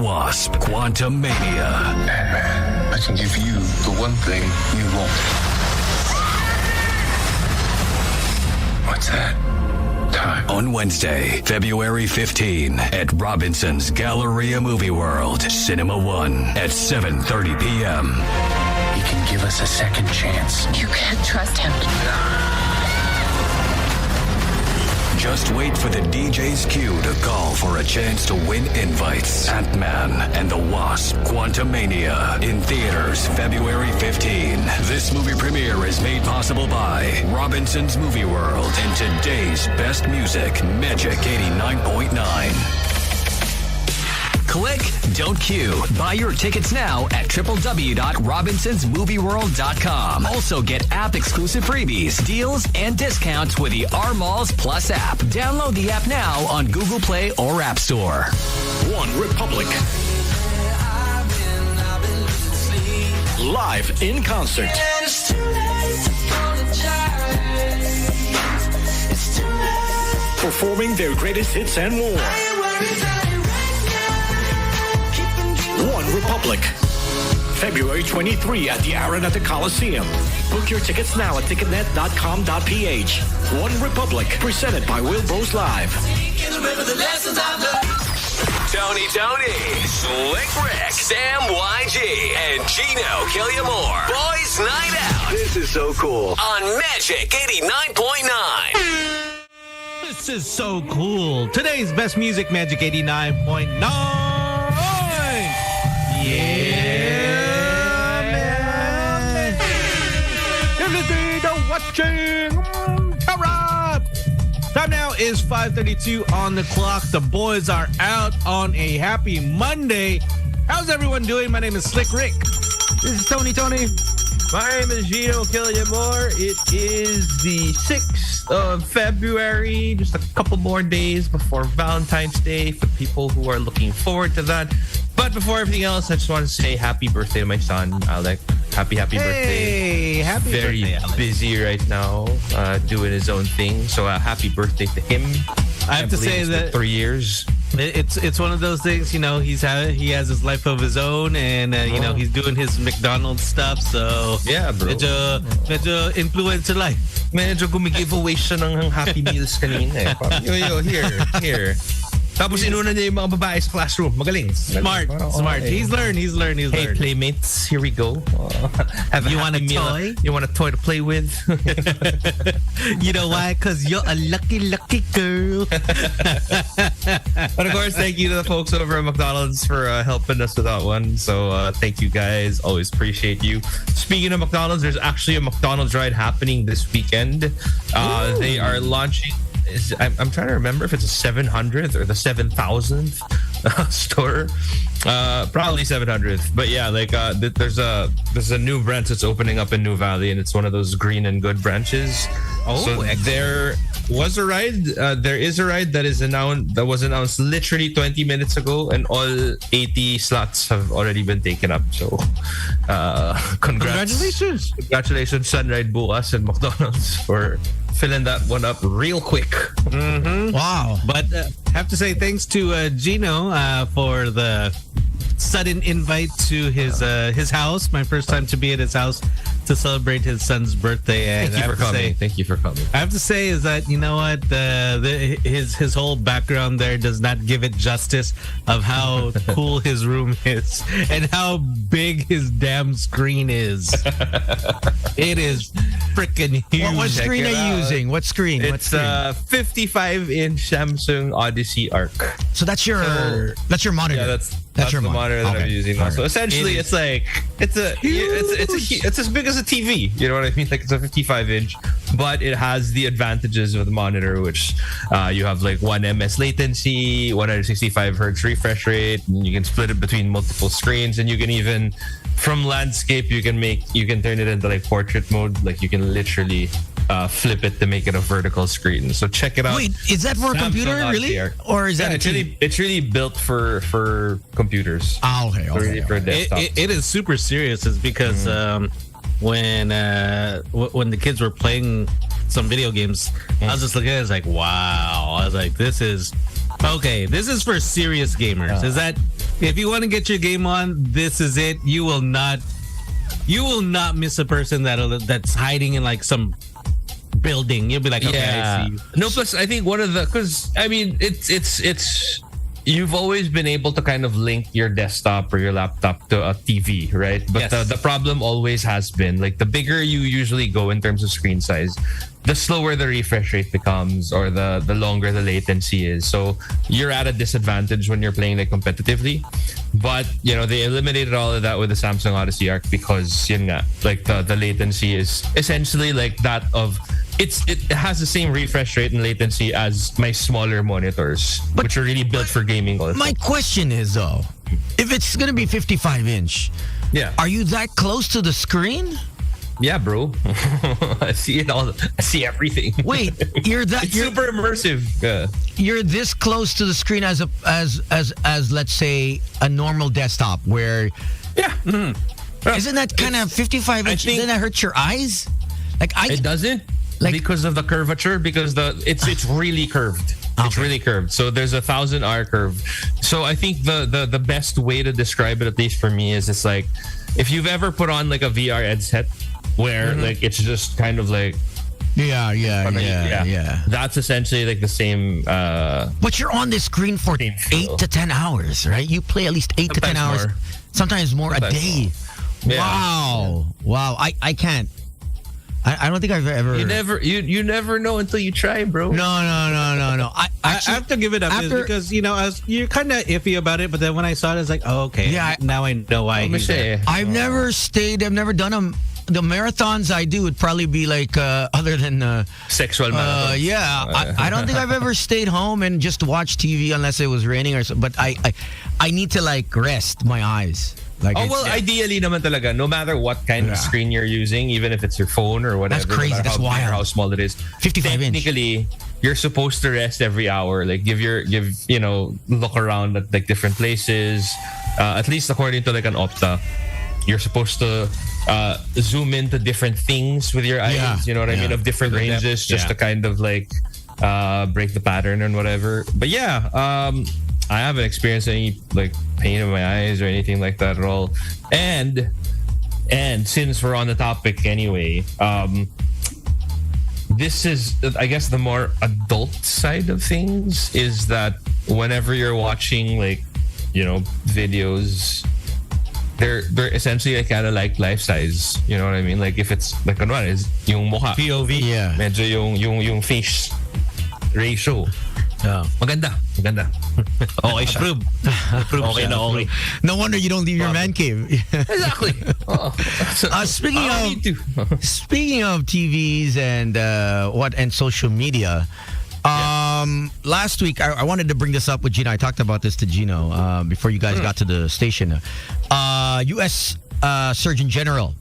Wasp, Quantumania. Batman, I can give you the one thing you want. What's that? Time. On Wednesday, February 15 at Robinson's Galleria Movie World, Cinema 1 at 7:30 p.m. He can give us a second chance. You can't trust him. Just wait for the DJ's cue to call for a chance to win invites. Ant-Man and the Wasp, Quantumania, in theaters February 15. This movie premiere is made possible by Robinson's Movie World and today's best music, Magic 89.9. Click, don't queue. Buy your tickets now at www.robinsonsmovieworld.com. Also get app-exclusive freebies, deals, and discounts with the R Malls Plus app. Download the app now on Google Play or App Store. One Republic. Live in concert. Performing their greatest hits and more. One Republic. February 23 at the Araneta Coliseum. Book your tickets now at ticketnet.com.ph. One Republic, presented by Wilbur's Live. Tony, Slick Rick, Sam YG, and Gino Killiamore. Boys Night Out. This is so cool. On Magic 89.9. This is so cool. Today's best music, Magic 89.9. Yeah, man. You're listening to watching. All right. Time now is 5:32 on the clock. The boys are out on a happy Monday. How's everyone doing? My name is Slick Rick. This is Tony. My name is Gino Killiamore. It is the 6th of February. Just a couple more days before Valentine's Day for people who are looking forward to that. But before everything else, I just want to say happy birthday to my son, Alec. Happy birthday. Hey, happy Very birthday, Alec. busy right now, doing his own thing. So happy birthday to him. I have to say that 3 years. it's one of those things, he has his life of his own, and he's doing his McDonald's stuff, so yeah, bro. medyo influencer life. Medyo gumigiveaway siya ng Happy Meals kanina. Yo, here. Tapos inuna niya yung mga babae sa classroom. Magaling. Smart. He's learned. Hey, playmates, here we go. You want a toy? You want a toy to play with? You know why? Because you're a lucky girl. But of course, thank you to the folks over at McDonald's for helping us with that one. So thank you guys. Always appreciate you. Speaking of McDonald's, there's actually a McDonald's ride happening this weekend. They are launching. I'm trying to remember if it's a 700th or the 7,000th store. Probably 700th. But yeah, there's a new branch that's opening up in New Valley, and it's one of those green and good branches. So there was a ride. There is a ride that was announced literally 20 minutes ago, and all 80 slots have already been taken up. So congratulations, Sunride Bukas and McDonald's for filling that one up real quick. Mm-hmm. Wow. But have to say thanks to Gino for the sudden invite to his house. My first time to be at his house to celebrate his son's birthday. And Thank you for coming. I have to say is that, you know what, his whole background there does not give it justice of how cool his room is and how big his damn screen is. It is freaking huge. What screen are you using? What screen? It's a 55-inch Samsung Odyssey Arc. So that's your monitor. Yeah, that's your monitor that I'm using now. So essentially, it's as big as a TV. You know what I mean? Like, it's a 55-inch, but it has the advantages of the monitor, which you have like 1 ms latency, 165 hertz refresh rate, and you can split it between multiple screens, and you can even, from landscape, you can turn it into like portrait mode. Like, you can literally flip it to make it a vertical screen. So check it out. Wait, is that for a computer, really? Or is that it's really built for computers. Okay. For desktops. It is super serious. It's because when the kids were playing some video games, I was just looking at it, I was like, wow. I was like, this is for serious gamers. If you want to get your game on, this is it. You will not miss a person that's hiding in like some building. You'll be like, okay, I see you. No, plus I think one of the, because I mean it's you've always been able to kind of link your desktop or your laptop to a TV, right? But Yes. the problem always has been like the bigger you usually go in terms of screen size, the slower the refresh rate becomes, or the longer the latency is. So you're at a disadvantage when you're playing like competitively. But you know, they eliminated all of that with the Samsung Odyssey Arc because yun nga, like the latency is essentially like that of it has the same refresh rate and latency as my smaller monitors, which are really built for gaming also. My question is though, if it's gonna be 55-inch, Yeah. are you that close to the screen? Yeah, bro. I see it all. I see everything. Wait, you're It's super immersive. you're this close to the screen as let's say a normal desktop where Yeah. isn't that kind of 55-inch? think- Doesn't that hurt your eyes? Like It doesn't Like- because of the curvature, because it's really curved. It's Okay. really curved. So there's a 1000R curve. So I think the best way to describe it, at least for me, is it's like if you've ever put on like a VR headset where like it's just kind of like yeah. That's essentially like the same. But you're on the screen for Same feel. 8 to 10 hours, right? You play at least 8 to 10 Sometimes hours, more. sometimes more a Sometimes day. Yeah. Wow. I can't. I don't think I've ever. You never know until you try, bro. No. I I actually, have to give it up after- because you're kind of iffy about it, but then when I saw it, it's like, oh, okay, Yeah, now I know why. Let me he's there. say. I've never done them. The marathons I do would probably be like other than Sexual marathon. yeah. I don't think I've ever stayed home and just watched TV unless it was raining or something. But I need to like rest my eyes. Like Oh, it's- well, ideally naman talaga, no matter what kind of screen you're using, even if it's your phone or whatever. That's crazy. No matter That's how big or wild. how small it is. 55-inch. Technically, you're supposed to rest every hour. Like look around at like different places. At least according to like an Opta, you're supposed to zoom into different things with your eyes. Yeah. You know what I mean? Of different For the depth, ranges, just yeah. to kind of like break the pattern and whatever. But yeah, I haven't experienced any like pain in my eyes or anything like that at all. And since we're on the topic anyway, this is, I guess, the more adult side of things is that whenever you're watching like, videos, they're essentially like kind of like life size. You know what I mean? Like if it's like kunwari is yung mukha, POV. Yeah. medyo yung face ratio. Maganda. Okay siya. Okay na okay. No wonder you don't leave your man cave. Exactly. Oh. Speaking I don't of need to. speaking of TVs and social media, last week I wanted to bring this up with Gino. I talked about this to Gino before you guys got to the station. U.S. Surgeon General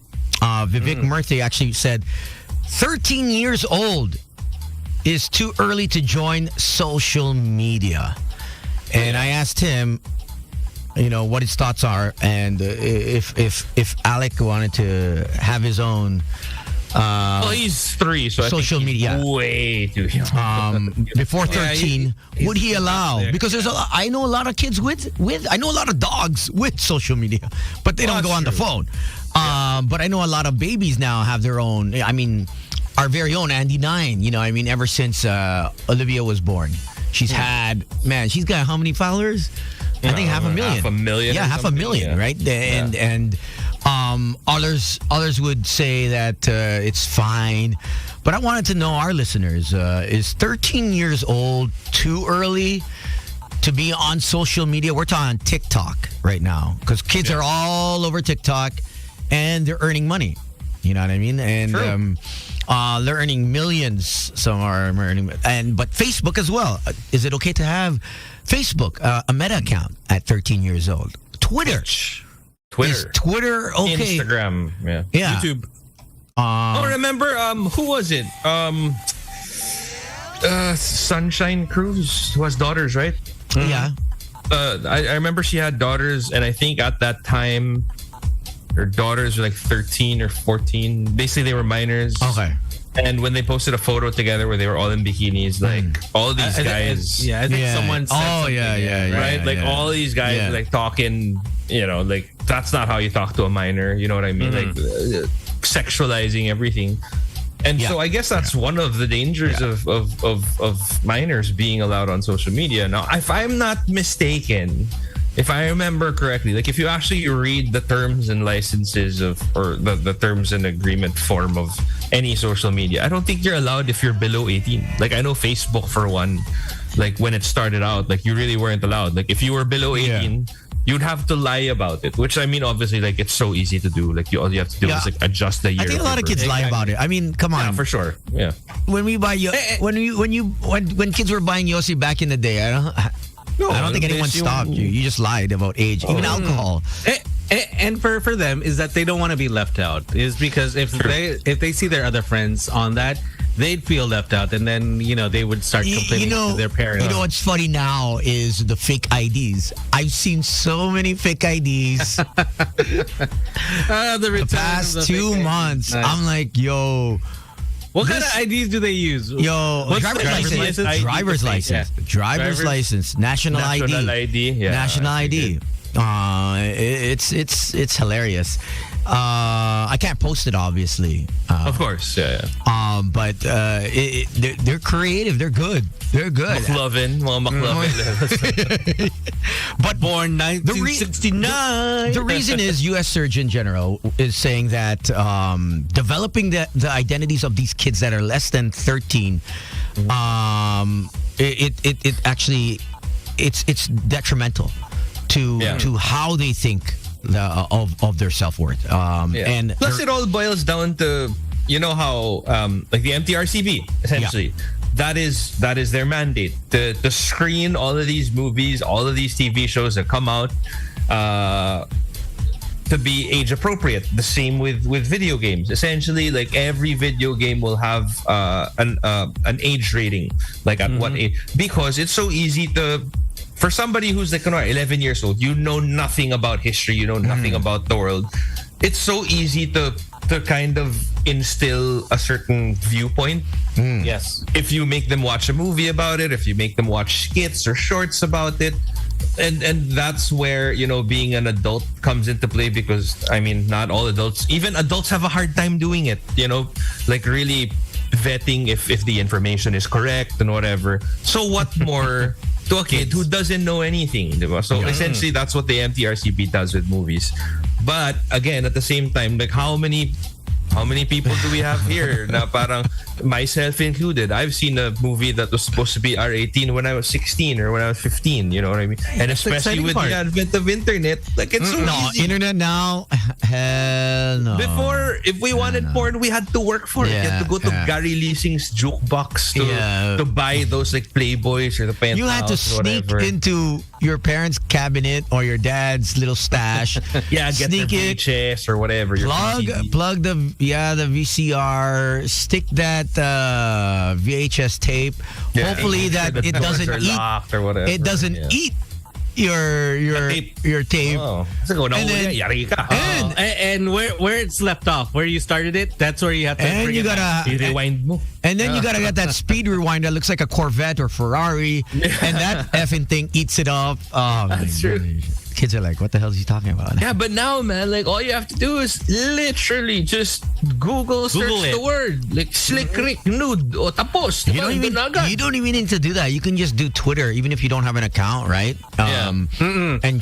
Vivek Murthy actually said 13 years old is too early to join social media. And I asked him, what his thoughts are, and if Alec wanted to have his own Well, he's 3, so social I think he's media. way too young. Before 13, he's would he allow? there. Because I know a lot of kids with I know a lot of dogs with social media, but they don't go on the phone. But I know a lot of babies now have their own. I mean, our very own Andy 9. Ever since Olivia was born, she's she's got how many followers? I think 500,000. 500,000 Yeah, or 500,000, something, yeah. right? And others would say that it's fine. But I wanted to know, our listeners, is 13 years old too early to be on social media? We're talking TikTok right now because kids are all over TikTok and they're earning money. You know what I mean? And they're earning millions. Some are earning, but Facebook as well. Is it okay to have Facebook, a Meta account at 13 years old? Twitter. Is Twitter okay? Instagram, yeah. YouTube. Remember, who was it? Sunshine Cruz, who has daughters, right? Yeah. I remember she had daughters, and I think at that time, her daughters were like 13 or 14. Basically, they were minors. Okay. And when they posted a photo together where they were all in bikinis, like all these guys, I think someone said something, right? Like all these guys like talking, like that's not how you talk to a minor. You know what I mean? Like sexualizing everything. And so I guess that's one of the dangers of minors being allowed on social media. Now, if I'm not mistaken, if I remember correctly, like if you actually read the terms and licenses or the terms and agreement form of any social media, I don't think you're allowed if you're below 18. Like I know Facebook for one, like when it started out, like you really weren't allowed. Like if you were below 18, you'd have to lie about it, which I mean, obviously, like it's so easy to do. Like all you have to do is like adjust the year. I think a lot of kids lie about it. I mean, come on. Yeah, for sure. Yeah. When we buy when kids were buying Yossi back in the day, I don't think anyone stopped you. You just lied about age, even alcohol. And for them is that they don't want to be left out. Is because if they see their other friends on that, they'd feel left out, and then they would start complaining to their parents. You know what's funny now is the fake IDs. I've seen so many fake IDs. The past 2 months, nice. I'm like, yo. What kind of IDs do they use? Yo, driver's license, national ID. National ID. It's hilarious. I can't post it, obviously. Of course, but they're creative. They're good. McLovin. But born 1969. The reason is U.S. Surgeon General is saying that developing the identities of these kids that are less than 13, it actually it's detrimental to how they think of their self-worth. And plus it all boils down to how like the MTRCB essentially that is their mandate to screen all of these movies, all of these TV shows that come out to be age appropriate. The same with video games. Essentially, like every video game will have an age rating, like at what age, because it's so easy to. For somebody who's like 11 years old, you know nothing about history, you know nothing about the world. It's so easy to kind of instill a certain viewpoint. Yes. If you make them watch a movie about it, if you make them watch skits or shorts about it, and that's where being an adult comes into play, because I mean, not all adults, even adults have a hard time doing it. Like really vetting if the information is correct and whatever. So what more to a kid who doesn't know anything, diba? So essentially that's what the MTRCB does with movies. But again, at the same time, like how many people do we have here na parang, myself included, I've seen a movie that was supposed to be R18 when I was 16 or when I was 15, you know what I mean? And especially with the advent of internet, like it's so easy. Internet now, hell no. Before, if we wanted porn, we had to work for it. You had to go to Gary Leasing's jukebox to buy those like Playboys or the Penthouse. You had to sneak into your parents' cabinet or your dad's little stash. Get sneak the VHS or whatever. Plug the VCR, stick that VHS tape. Hopefully that it doesn't eat or whatever. It doesn't eat your tape. Oh. And where it's left off, where you started it, that's where you have to rewind mo. And then you gotta get that speed rewind that looks like a Corvette or Ferrari, and that effing thing eats it up. Oh, that's true. Kids are like, what the hell is he talking about? Yeah, but now, man, like all you have to do is literally just Google search the word, like Slick Rick nude o tapos. You don't even need to do that. You can just do Twitter, even if you don't have an account, right? And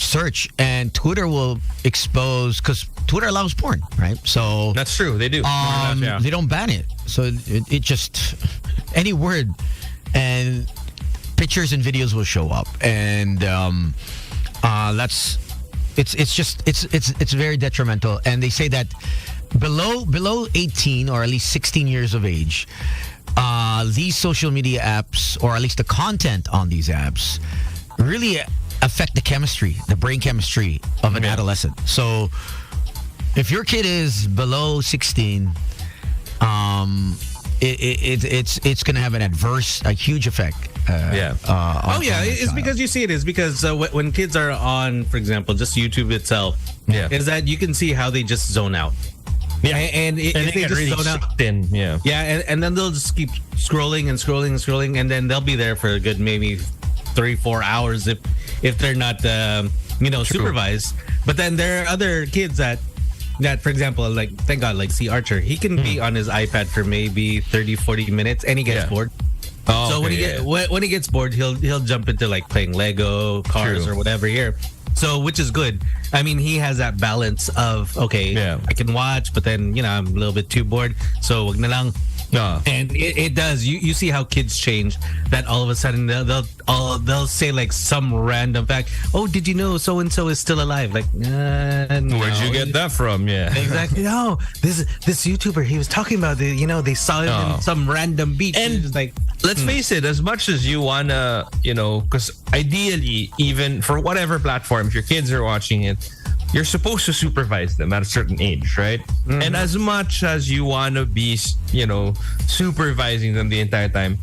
search, and Twitter will expose, because Twitter allows porn, right? So that's true. They do. They don't ban it, so it just any word and pictures and videos will show up, and it's very detrimental. And they say that below 18 or at least 16 years of age, these social media apps, or at least the content on these apps, really affect the brain chemistry of an adolescent. So if your kid is below 16, it's going to have a huge effect. It's because you see it is because when kids are on, for example, just YouTube itself, is that you can see how they just zone out. Yeah, and and if they get really zone out- sucked in. Yeah. Yeah, and then they'll just keep scrolling and scrolling and scrolling, and then they'll be there for a good maybe 3-4 hours if they're not supervised. But then there are other kids that for example, like thank God, like see Archer, he can be on his iPad for maybe 30-40 minutes and he gets bored. Oh, So when he gets bored, he'll jump into like playing Lego cars True. or whatever here. So which is good. I mean, he has that balance of I can watch, but then I'm a little bit too bored. So wag na lang. And it does. You see how kids change. That all of a sudden they'll say like some random fact. Oh, did you know so and so is still alive? Like, no. Where'd you get that from? Yeah. Exactly. No, this YouTuber, he was talking about they saw him in some random beach. And just like, let's face it, as much as you wanna, because ideally, even for whatever platform, if your kids are watching it, you're supposed to supervise them at a certain age, right? Mm-hmm. And as much as you want to be, supervising them the entire time,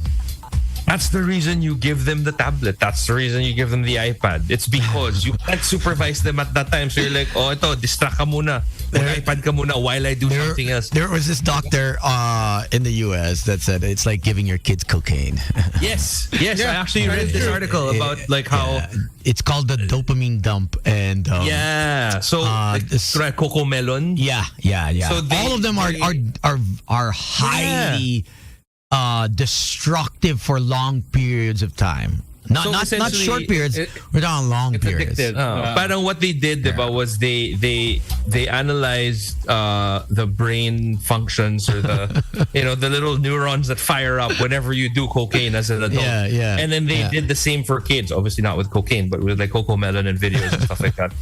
that's the reason you give them the tablet. That's the reason you give them the iPad. It's because you can't supervise them at that time. So you're like, ito, distract ka muna. Mag-iPad ka muna while I do something else. There was this doctor in the US that said it's like giving your kids cocaine. Yes. I actually read this article about like how... It's called the dopamine dump. And so try Coco Melon. Yeah. So all of them are highly destructive for long periods of time. Not short periods. We're talking long periods. Parang what they did, diba, was they analyzed the brain functions or the the little neurons that fire up whenever you do cocaine as an adult. Yeah. And then they did the same for kids, obviously not with cocaine, but with like Coco Melon and videos and stuff like that.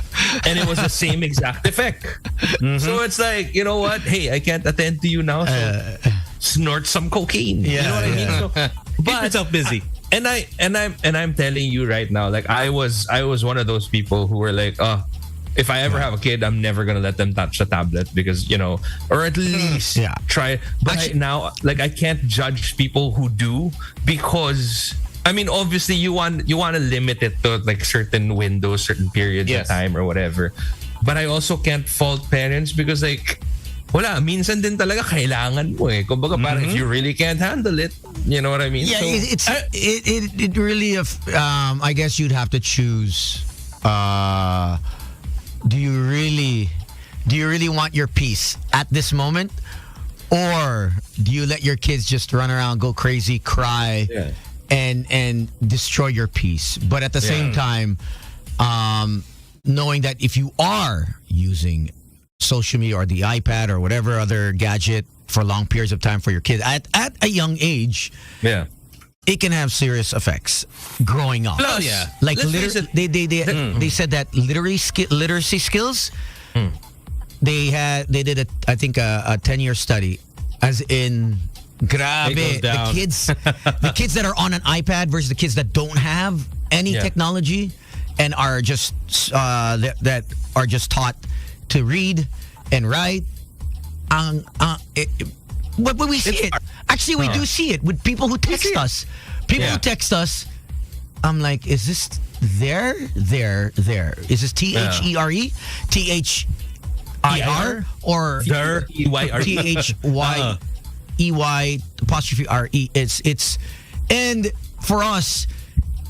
And it was the same exact effect. Mm-hmm. So it's like, you know what? Hey, I can't attend to you now. So snort some cocaine. You know what I mean? So, keep yourself busy. And I'm telling you right now, like I was one of those people who were like, if I ever have a kid, I'm never gonna let them touch the tablet because or at least try. But right now, like I can't judge people who do because I mean, obviously you want to limit it to like certain windows, certain periods of time or whatever. But I also can't fault parents because like. Wala, minsan din talaga kailangan mo eh. Kumbaga parang if you really can't handle it, you know what I mean? Yeah, so, it really, I guess you'd have to choose. Do you really want your peace at this moment? Or do you let your kids just run around, go crazy, cry, and destroy your peace? But at the same time, knowing that if you are using social media or the iPad or whatever other gadget for long periods of time for your kids at a young age, it can have serious effects growing up. Plus, like they said that literacy skills. They did a 10-year study, as in grabe the kids that are on an iPad versus the kids that don't have any technology and are just that are just taught to read and write. But we see it. Actually, we do see it with people who text us. People who text us. I'm like, is this there? Is this THERE? THIR? Or THYEY apostrophe RE? It's and for us,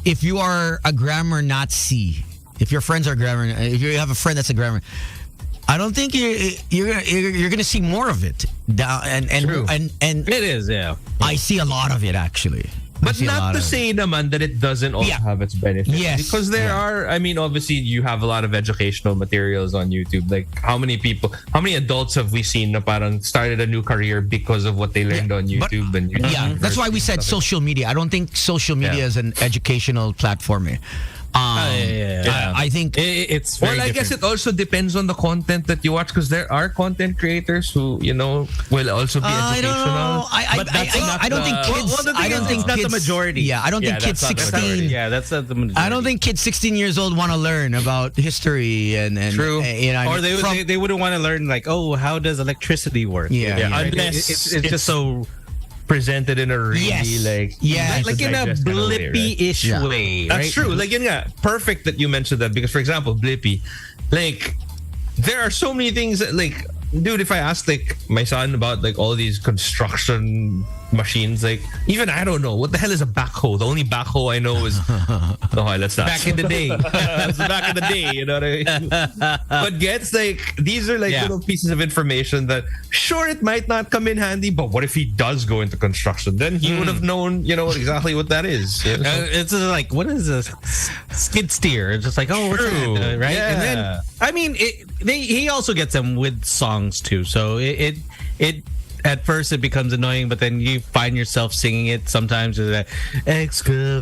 if you are a grammar Nazi, if your friends are grammar, if you have a friend that's a grammar, I don't think you're gonna see more of it. And it is, I see a lot of it actually. But not to say naman that it doesn't also have its benefits. Yes. Because there are, I mean, obviously you have a lot of educational materials on YouTube. Like how many adults have we seen na parang started a new career because of what they learned on YouTube and YouTube. That's why we said social media. I don't think social media is an educational platform. I think it's very I guess it also depends on the content that you watch because there are content creators who will also be educational. I don't think kids. I don't think that's kids, the majority. Yeah, I don't think kids 16. That's not the majority. I don't think kids 16 years old want to learn about history and true. Or they wouldn't want to learn like, oh, how does electricity work? Unless it's just so presented in a really like in a Blippy-ish way. That's right? true. Like perfect that you mentioned that because for example, Blippy, like there are so many things that like dude, if I asked like my son about like all these construction machines, like even I don't know what the hell is a backhoe. The only backhoe I know is let's not. Back in the day. That's back in the day, you know what I mean? But gets like these are like little pieces of information that sure it might not come in handy, but what if he does go into construction? Then he would have known, exactly what that is. You know? It's like, what is a skid steer? It's just like, oh, what's that? Right? Yeah. And then, I mean, he also gets them with songs too. So it at first it becomes annoying, but then you find yourself singing it sometimes with that excavator.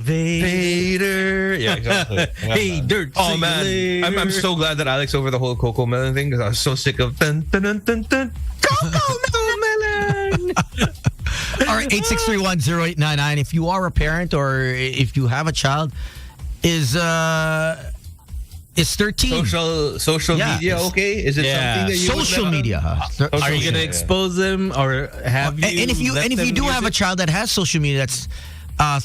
Yeah, exactly. Hey, dirt. Oh man, I'm so glad that Alex over the whole Coco Melon thing because I was so sick of dun dun dun dun dun Coco Melon. All right, 863-1089. If you are a parent or if you have a child, is 13 social media okay? Is it something that you social media? Are you gonna expose them or have you? And if you do have a child that has social media that's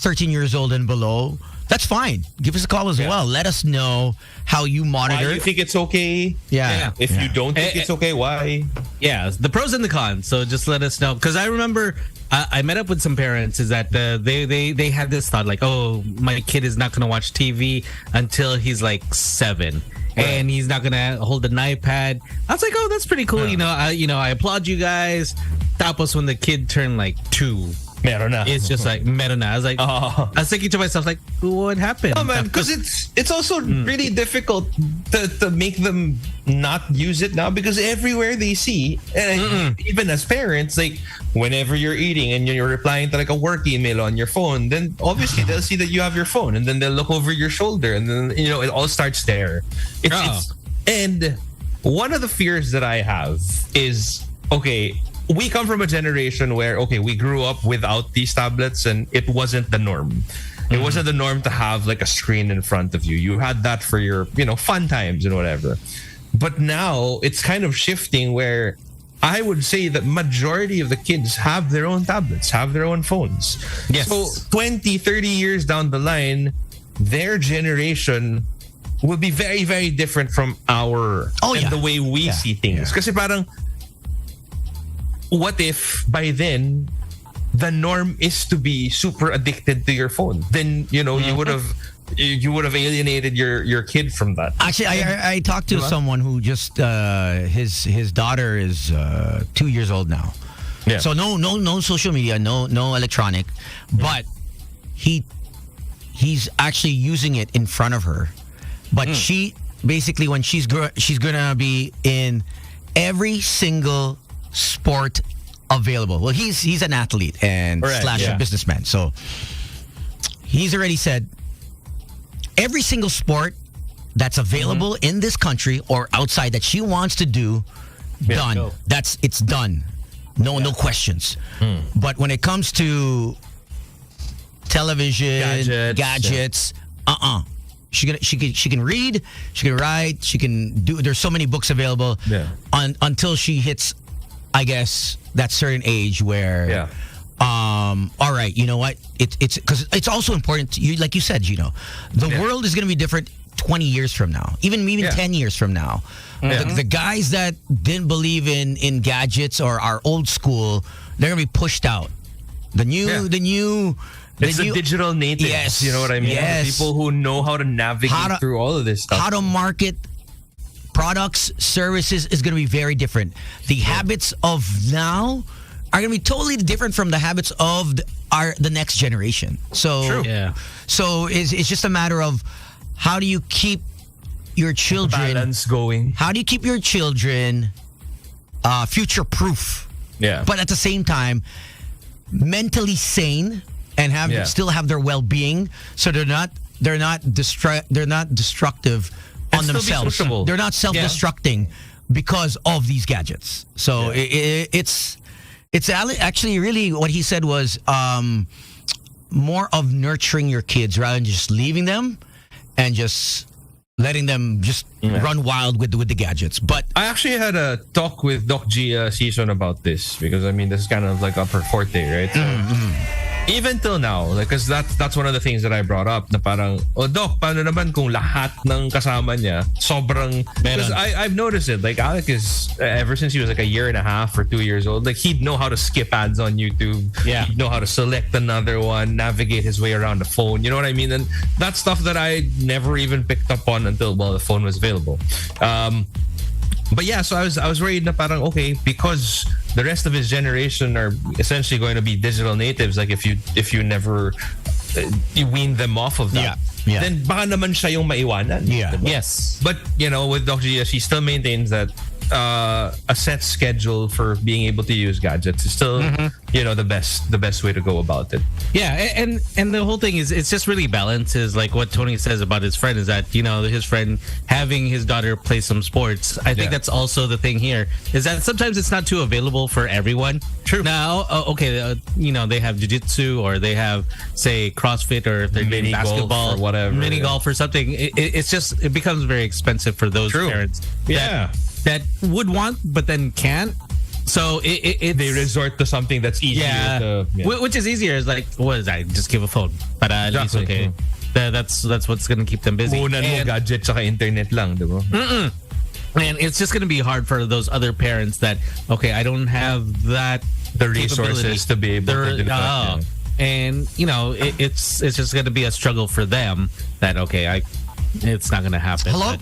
13 years old and below, that's fine. Give us a call as well. Let us know how you monitor. Why you think it's okay? Yeah. If you don't think it's okay, why? Yeah, the pros and the cons. So just let us know. Because I remember I met up with some parents is that they had this thought like, oh, my kid is not going to watch TV until he's like 7. Right. And he's not going to hold an iPad. I was like, oh, that's pretty cool. Yeah. I applaud you guys. Tapos when the kid turned like 2. Meron na. It's just like meron na. I was like, I was thinking to myself like, what happened? Oh man, because it's also really difficult to make them not use it now because everywhere they see, and even as parents, like whenever you're eating and you're replying to like a work email on your phone, then obviously they'll see that you have your phone, and then they'll look over your shoulder, and then it all starts there. And one of the fears that I have is we come from a generation where, we grew up without these tablets and it wasn't the norm. It wasn't the norm to have like a screen in front of you. You had that for your, fun times and whatever. But now it's kind of shifting where I would say that majority of the kids have their own tablets, have their own phones. Yes. So 20, 30 years down the line, their generation will be very, very different from the way we see things. Kasi parang, what if by then the norm is to be super addicted to your phone? Then you would have alienated your kid from that. Actually, I talked to someone who just his daughter is 2 years old now. Yeah. So no social media, no electronic, but he's actually using it in front of her. But she basically when she's gonna be in every single sport available. Well, he's an athlete and a businessman. So he's already said every single sport that's available in this country or outside that she wants to do, done. Go. It's done. No questions. But when it comes to television, gadgets, She can read, she can write, she can do. There's so many books available until she hits, I guess, that certain age where, all right, you know what? It's because it's also important. Like you said, Gino, the world is going to be different 20 years from now, even 10 years from now. The guys that didn't believe in gadgets or are old school, they're going to be pushed out. The new digital natives. Yes, you know what I mean? Yes. The people who know how to navigate through all of this stuff. How to market products, services is going to be very different. The habits of now are going to be totally different from the habits of the next generation. So, True. So it's just a matter of how do you keep your children balance going? How do you keep your children future proof? Yeah. But at the same time, mentally sane and still have their well being, so they're not destructive on themselves. They're not self-destructing because of these gadgets. So it's actually really what he said was more of nurturing your kids rather than just leaving them and just letting them just run wild with the gadgets. But I actually had a talk with Doc G season about this because I mean this is kind of like upper forte, right? So Even till now, like, because that's one of the things that I brought up na parang, oh doc, paano naman kung lahat ng kasama niya sobrang, because I've noticed it, like Alec is ever since he was like a year and a half or 2 years old, like he'd know how to skip ads on YouTube, he'd know how to select another one, navigate his way around the phone, you know what I mean? And that's stuff that I never even picked up on until, well, the phone was available. But yeah, so I was worried na parang, okay, because the rest of his generation are essentially going to be digital natives, like if you never you wean them off of that, then baka naman siya yung maiwanan. Yeah. Diba? Yes. But, you know, with Doc Gia, she still maintains that a set schedule for being able to use gadgets is still, you know, the best way to go about it. Yeah, and the whole thing is, it's just really balanced. Is like what Tony says about his friend is that, you know, his friend having his daughter play some sports. I think that's also the thing here, is that sometimes it's not too available for everyone. True. Now, you know, they have jiu-jitsu, or they have, say, CrossFit, or if they're doing basketball or whatever, mini golf or something. It becomes very expensive for those parents. That would want but then can't. So they resort to something that's easier. Which is easier. Is like, what is that? Just give a phone. But at least okay. That's what's gonna keep them busy. Muna mo gadget saka internet lang, diba? And it's just gonna be hard for those other parents that, okay, I don't have the resources to be able to do that. And you know, it's just gonna be a struggle for them. That it's not gonna happen. Hello.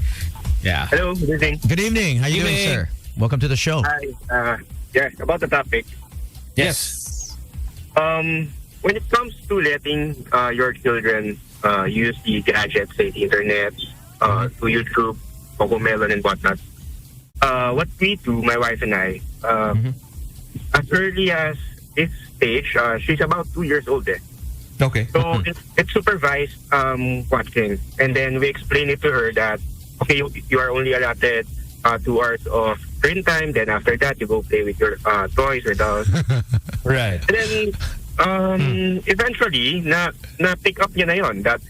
Yeah. Hello, good evening. Good evening. How you doing, sir? Welcome to the show. Hi. Yes, about the topic. Yes. When it comes to letting your children use the gadgets, say the internet, to YouTube, Cocomelon and whatnot, what we do, my wife and I, as early as this stage, she's about 2 years old. Okay. So it's supervised watching, and then we explain it to her that, okay, you are only allotted 2 hours of screen time. Then after that, you go play with your toys or dolls. Right. And then eventually, na pick up niya na yon that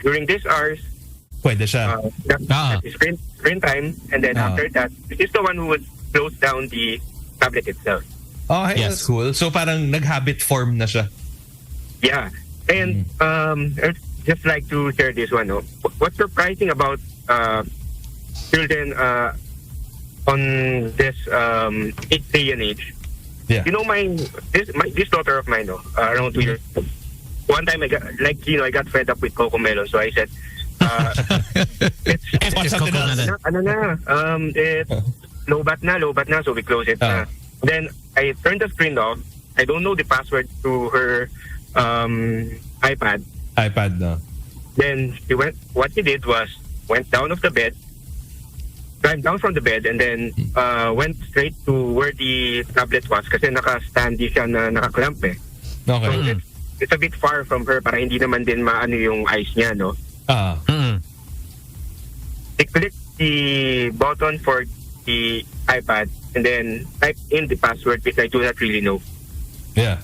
during these hours, pwede siya. That is screen time. And then after that, she's the one who would close down the tablet itself. Oh, hey, that's cool. So parang nag-habit form na siya. Yeah. And I'd just like to share this one. What's surprising about children on this day and age? Yeah. You know, this daughter of mine, around 2 years old. One time I got fed up with Cocomelon, so I said, it's low bat na, so we close it. Then I turned the screen off. I don't know the password to her iPad. No. Then what she did was went down off the bed, climbed down from the bed, and then went straight to where the tablet was kasi naka-standy siya na naka-clamp eh. Okay. So it's a bit far from her para hindi naman din maano yung eyes niya, no? They clicked the button for the iPad and then typed in the password which I do not really know. Yeah.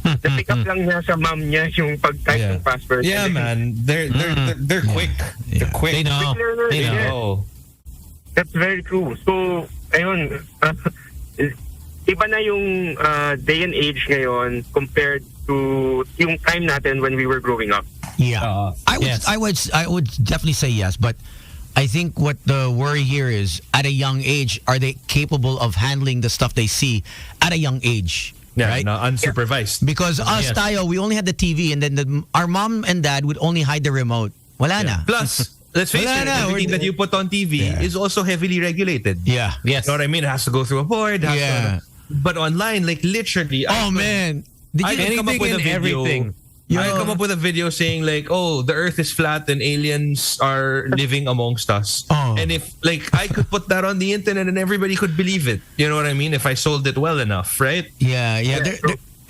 Na-pick up lang niya sa mom niya yung pag-type ng password. Yeah, man. They're quick. They're quick. They know. They know. That's very true. So, ayun, iba na yung day and age ngayon compared to yung time natin when we were growing up. Yeah. I would definitely say yes, but I think what the worry here is, at a young age, are they capable of handling the stuff they see at a young age? Yeah, right? no, unsupervised. Because us, tayo, we only had the TV, and then our mom and dad would only hide the remote. Wala na. Plus, let's face it, everything that you put on TV is also heavily regulated. Yeah. Yes. You know what I mean? It has to go through a board. But online, like literally. Man. Did you come up with a video? Everything. I come up with a video saying like, oh, the earth is flat and aliens are living amongst us. And if like I could put that on the internet and everybody could believe it. You know what I mean? If I sold it well enough, right? Yeah.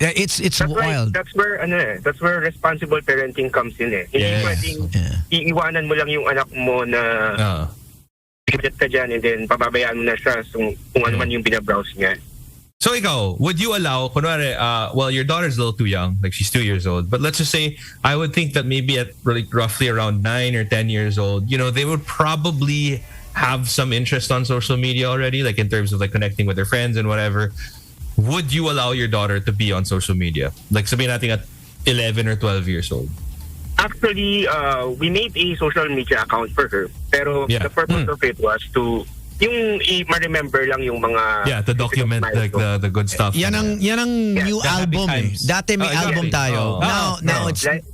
It's wild. That's where responsible parenting comes in eh. Hindi pwedeng iiwanan mo lang yung anak mo na gadget ka dyan and then pababayaan mo na siya kung ano man yung binabrowse niya. So ikaw, would you allow, kunwari, well, your daughter's a little too young, like she's 2 years old, but let's just say, I would think that maybe at like roughly around 9 or 10 years old, you know, they would probably have some interest on social media already, like in terms of like connecting with their friends and whatever. would you allow your daughter to be on social media? Like sabihin natin at 11 or 12 years old. Actually, we made a social media account for her. Pero the purpose of it was to yung ma-remember lang yung mga to document like the good stuff. Yan ang new album. Dati may album tayo. Now it's like,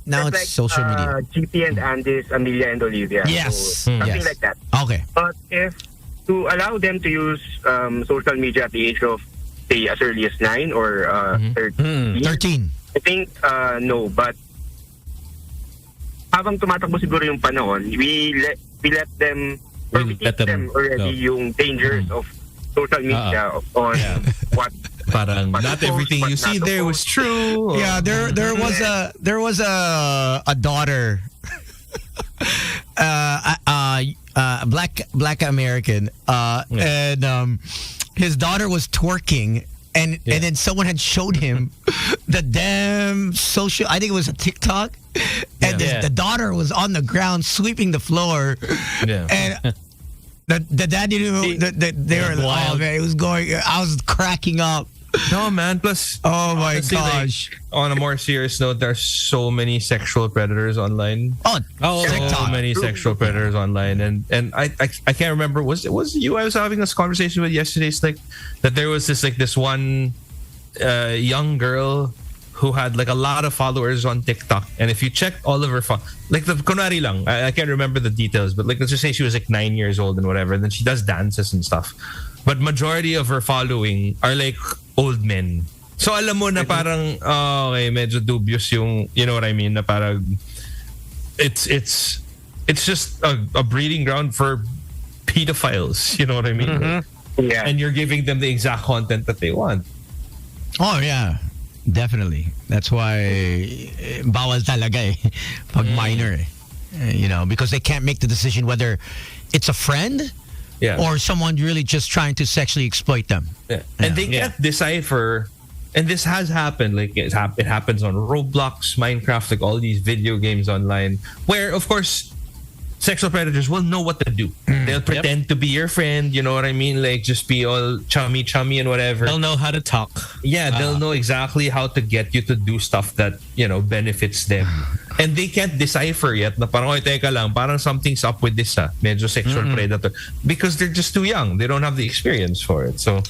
social media. GP and Andes, Amelia and Olivia. Yes. So, something like that. Okay. But if to allow them to use social media at the age of say as early as 9 or 13. I think no, but habang tumatakbo siguro yung panahon, we let them or we teach them already yung dangers of social media on what parang not everything you see there was true. Yeah, there was a daughter black American and his daughter was twerking and then someone had showed him the damn social, I think it was a TikTok, and the daughter was on the ground sweeping the floor and the dad didn't they were wild. Oh man, it was going, I was cracking up. No man, plus oh my gosh, like, on a more serious note, there's so many sexual predators online. So many sexual predators online, and I can't remember, was it you I was having this conversation with yesterday? It's like that there was this one young girl who had like a lot of followers on TikTok, and if you check all of her like the kunwari lang, I can't remember the details, but like let's just say she was like 9 years old and whatever, and then she does dances and stuff. But majority of her following are like old men. So alam mo na parang okay, medyo dubious yung, you know what I mean, na parang it's just a breeding ground for pedophiles, you know what I mean? Mm-hmm. Yeah. And you're giving them the exact content that they want. Oh yeah, definitely. That's why bawal talaga pag minor you know, because they can't make the decision whether it's a friend or someone really just trying to sexually exploit them. And they can't decipher, and this has happened, like it happens on Roblox, Minecraft, like all these video games online, where of course sexual predators will know what to do. They'll pretend to be your friend, you know what I mean? Like just be all chummy and whatever. They'll know how to talk. Yeah, they'll know exactly how to get you to do stuff that, you know, benefits them. And they can't decipher yet na parang, teka lang, parang something's up with this medyo sexual predator. Because they're just too young. They don't have the experience for it. So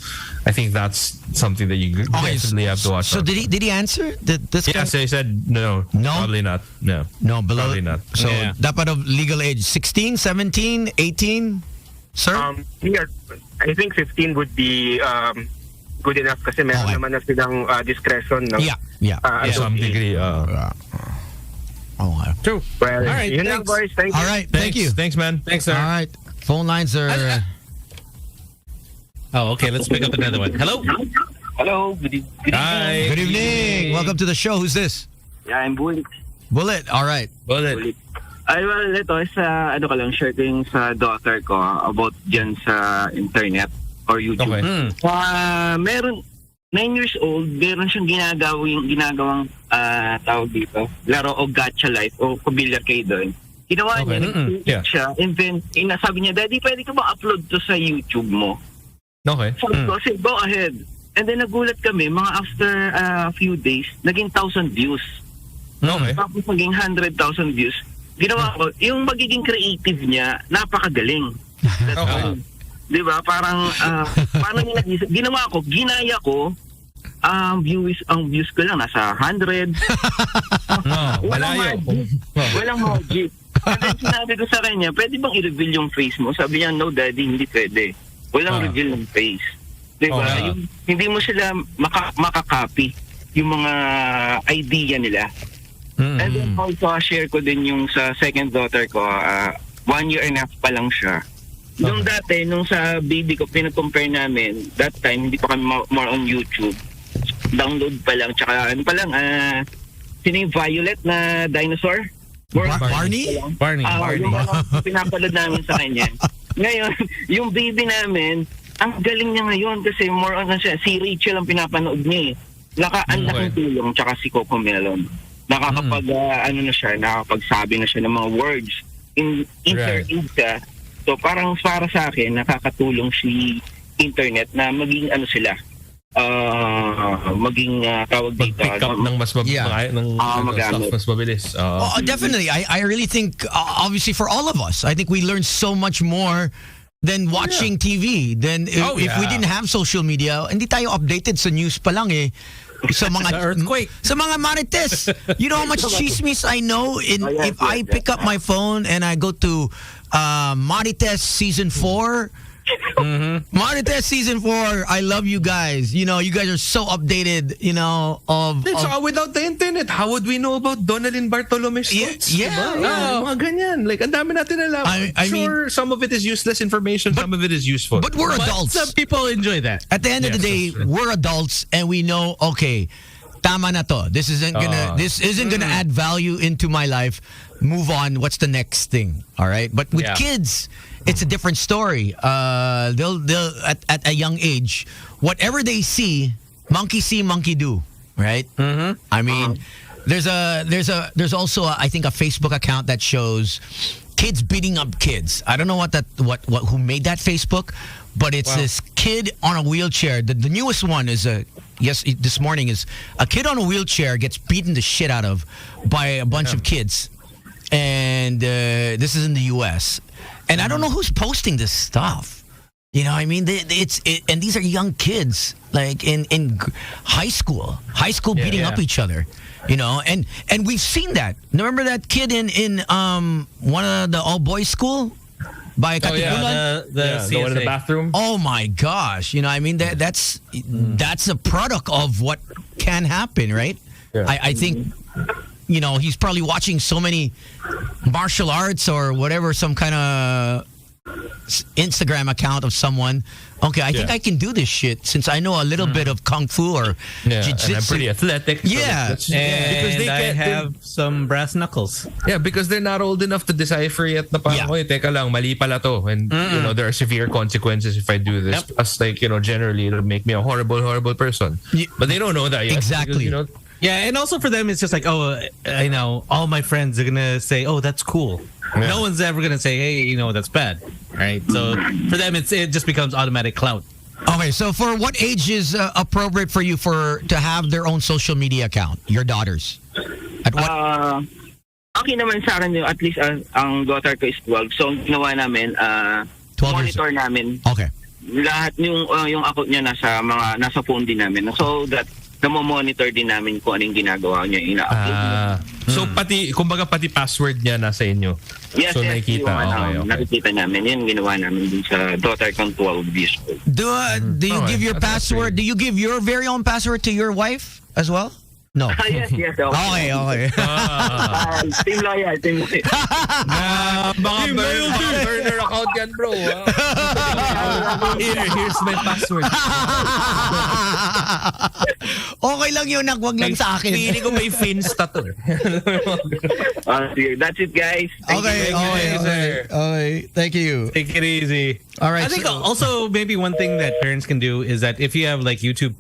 I think that's something that you definitely have to watch. So did he answer? This guy? So he said no, probably not. No, below, probably not. So dapat of legal age 16, 17, 18, sir? I think 15 would be good enough kasi meron naman na silang discretion. No? To some degree. True. Well, all right, yun lang, boys. Thank you. All right, thank you. Thanks, man. Thanks, sir. All right, phone lines are... okay, let's pick up another one. Hello? Hello, good evening. Hi. Good evening. Welcome to the show. Who's this? Yeah, I'm Bullet. Bullet, all right. Bullet. Ay, well, ito, share ko yung sa daughter ko about dyan sa internet or YouTube. Okay. Meron, 9 years old, meron siyang ginagawang tawag dito, laro o gacha life o kubilyar kayo doon. Ginawa niya, nag-tweet siya, and then sabi niya, Daddy, pwede ko ba upload to sa YouTube mo? Okay. So, say, go ahead. And then nagulat kami, mga after a few days, naging 1,000 views. Okay. Tapos naging 100,000 views. Ginawa ko, yung magiging creative niya, napakagaling. Okay. Diba? Parang, paano niya nag-isip? Ginawa ko, ginaya ko, ang views ko lang, nasa 100. Walang magic. And then sinabi ko sa kanya, pwede bang i-reveal yung face mo? Sabi niya, no daddy, hindi pwede. Walang reveal ng face. Diba? Hindi mo sila makakopy yung mga idea nila. And then also, share ko din yung sa second daughter ko, 1 year and a half pa lang siya. Nung dati, nung sa baby ko, pinag-compare namin, that time, hindi pa kami more on YouTube. Download pa lang, tsaka ano pa lang, sino yung Violet na dinosaur? Barney? Barney. Yung pinapaload namin sa kanya. Ngayon, yung baby namin, ang galing niya ngayon kasi more on siya, si Rachel ang pinapanood niya ang laking tulong, tsaka si Coco Melon. Nakakapag, nakakapagsabi na siya ng mga words. Interludes siya. So parang para sa akin, nakakatulong si internet na maging sila, maging tawag dito. Pick up ng mas magamit. mas mabilis. Definitely. I really think, obviously for all of us, I think we learned so much more than watching TV. Then if we didn't have social media, hindi tayo updated sa news pa lang eh. Sa mga earthquake. Sa mga marites. You know how much chismis I know if I pick up my phone and I go to Marites season 4. Marites season 4. I love you guys. You know, you guys are so updated, you know, without the internet, how would we know about Donalyn Bartolome's thoughts? Mga ganyan. Like, ang dami natin alam. I'm sure some of it is useless information, some of it is useful. But we're adults. Some people enjoy that. At the end of the day, we're adults and we know, okay, tama na to. This isn't gonna add value into my life. Move on. What's the next thing? All right. But with kids, it's a different story. They'll at a young age, whatever they see, monkey do, right? I mean, there's also I think a Facebook account that shows kids beating up kids. I don't know who made that Facebook, but it's this kid on a wheelchair. The newest one is this morning is a kid on a wheelchair gets beaten the shit out of by a bunch of kids. And this is in the U.S. And I don't know who's posting this stuff. You know what I mean? And these are young kids, like in high school beating up each other. You know, and we've seen that. Remember that kid in one of the all-boys school? By Katipunan? The one in the bathroom. Oh my gosh! You know, I mean that's a product of what can happen, right? Yeah. I think, you know, he's probably watching so many martial arts or whatever, some kind of Instagram account of someone. Okay, I think I can do this shit since I know a little bit of kung fu or jiu-jitsu. And I'm pretty athletic. Yeah, because they have some brass knuckles. Yeah, because they're not old enough to decipher yet. Na parang, oy, teka lang, mali pala to. And you know, there are severe consequences if I do this. Plus, like, you know, generally it'll make me a horrible person. But they don't know that yet. Exactly. Because, you know, yeah, and also for them, it's just like, oh, I know, all my friends are going to say, oh, that's cool. Yeah. No one's ever going to say, hey, you know, that's bad. Right? So for them, it just becomes automatic clout. Okay, so for what age is appropriate for you to have their own social media account? Your daughters? At what? Okay naman sa akin yung at least ang daughter ko is 12. So ang ginawa namin, 12 monitor namin. Okay. Lahat yung account niya nasa phone din namin. So that namo-monitor din namin kung anong ginagawa niya, ina-upload niya. So kumbaga pati password niya nasa inyo. Yes, so nakikita. Okay. Nakikita namin. Yun ginawa namin din sa daughter kong 12 years old. Do you give your password? Do you give your very own password to your wife as well? No. Yes. Okay. Team loyal. Mga burner account yan, bro. Here's my password. Okay lang yun, wag lang sa akin. Pili ko may Finsta to. That's it, guys. Okay. Thank you. Take it easy. All right. I think also maybe one thing that parents can do is that if you have like YouTube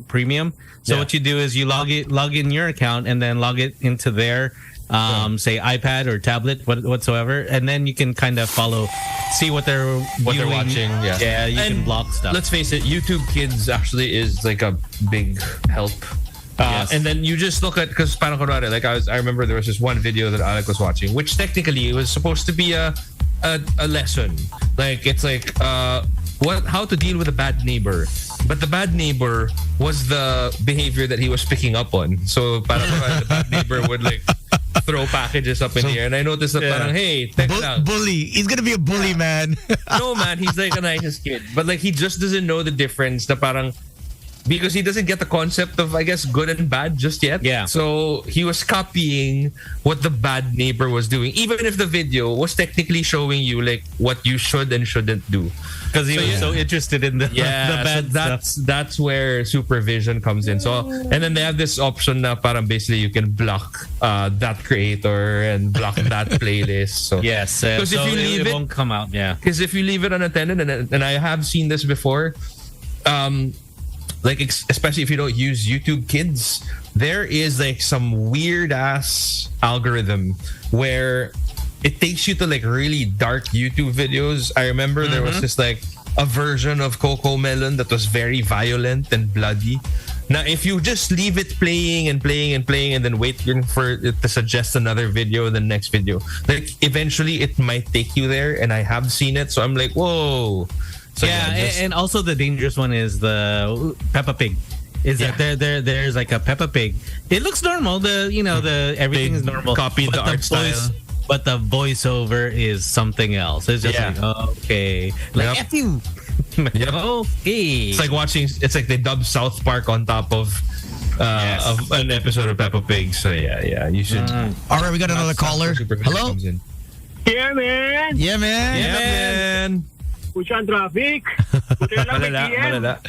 Premium, so what you do is you log in your account and then log it into their say iPad or tablet whatsoever, and then you can kind of see what they're watching. Yeah, you can block stuff. Let's face it, YouTube Kids actually is like a big help. Yes. And then you just look at, because parang kunwari, like I remember there was this one video that Alec was watching, which technically was supposed to be a lesson. Like it's like how to deal with a bad neighbor. But the bad neighbor was the behavior that he was picking up on. So parang the bad neighbor would like throw packages up in the air. And I noticed that parang, hey, teka lang. Bully. He's gonna be a bully, man. No, man, he's like a nicest kid. But like he just doesn't know the difference na parang, because he doesn't get the concept of, I guess, good and bad just yet. Yeah. So he was copying what the bad neighbor was doing, even if the video was technically showing you like what you should and shouldn't do. Because he was so interested in the bad stuff. That's where supervision comes in. So, and then they have this option na parang basically you can block that creator and block that playlist. So yes, because if you leave it won't come out. Yeah. Because if you leave it unattended, and I have seen this before, like especially if you don't use YouTube Kids, there is like some weird ass algorithm where it takes you to like really dark YouTube videos. I remember there was this like a version of Coco Melon that was very violent and bloody. Now, if you just leave it playing and playing and playing and then waiting for it to suggest another video, the next video, like eventually it might take you there. And I have seen it, so I'm like, whoa. So and also the dangerous one is the Peppa Pig. That there's like a Peppa Pig. It looks normal. The everything is normal. Copied the art style. But the voiceover is something else. It's just like, okay. Like, F you. Okay. It's like they dubbed South Park on top of an episode of Peppa Pig. So you should. All right, we got another caller. Hello? Yeah, man. Yeah, man. Pucha ang traffic. Malala.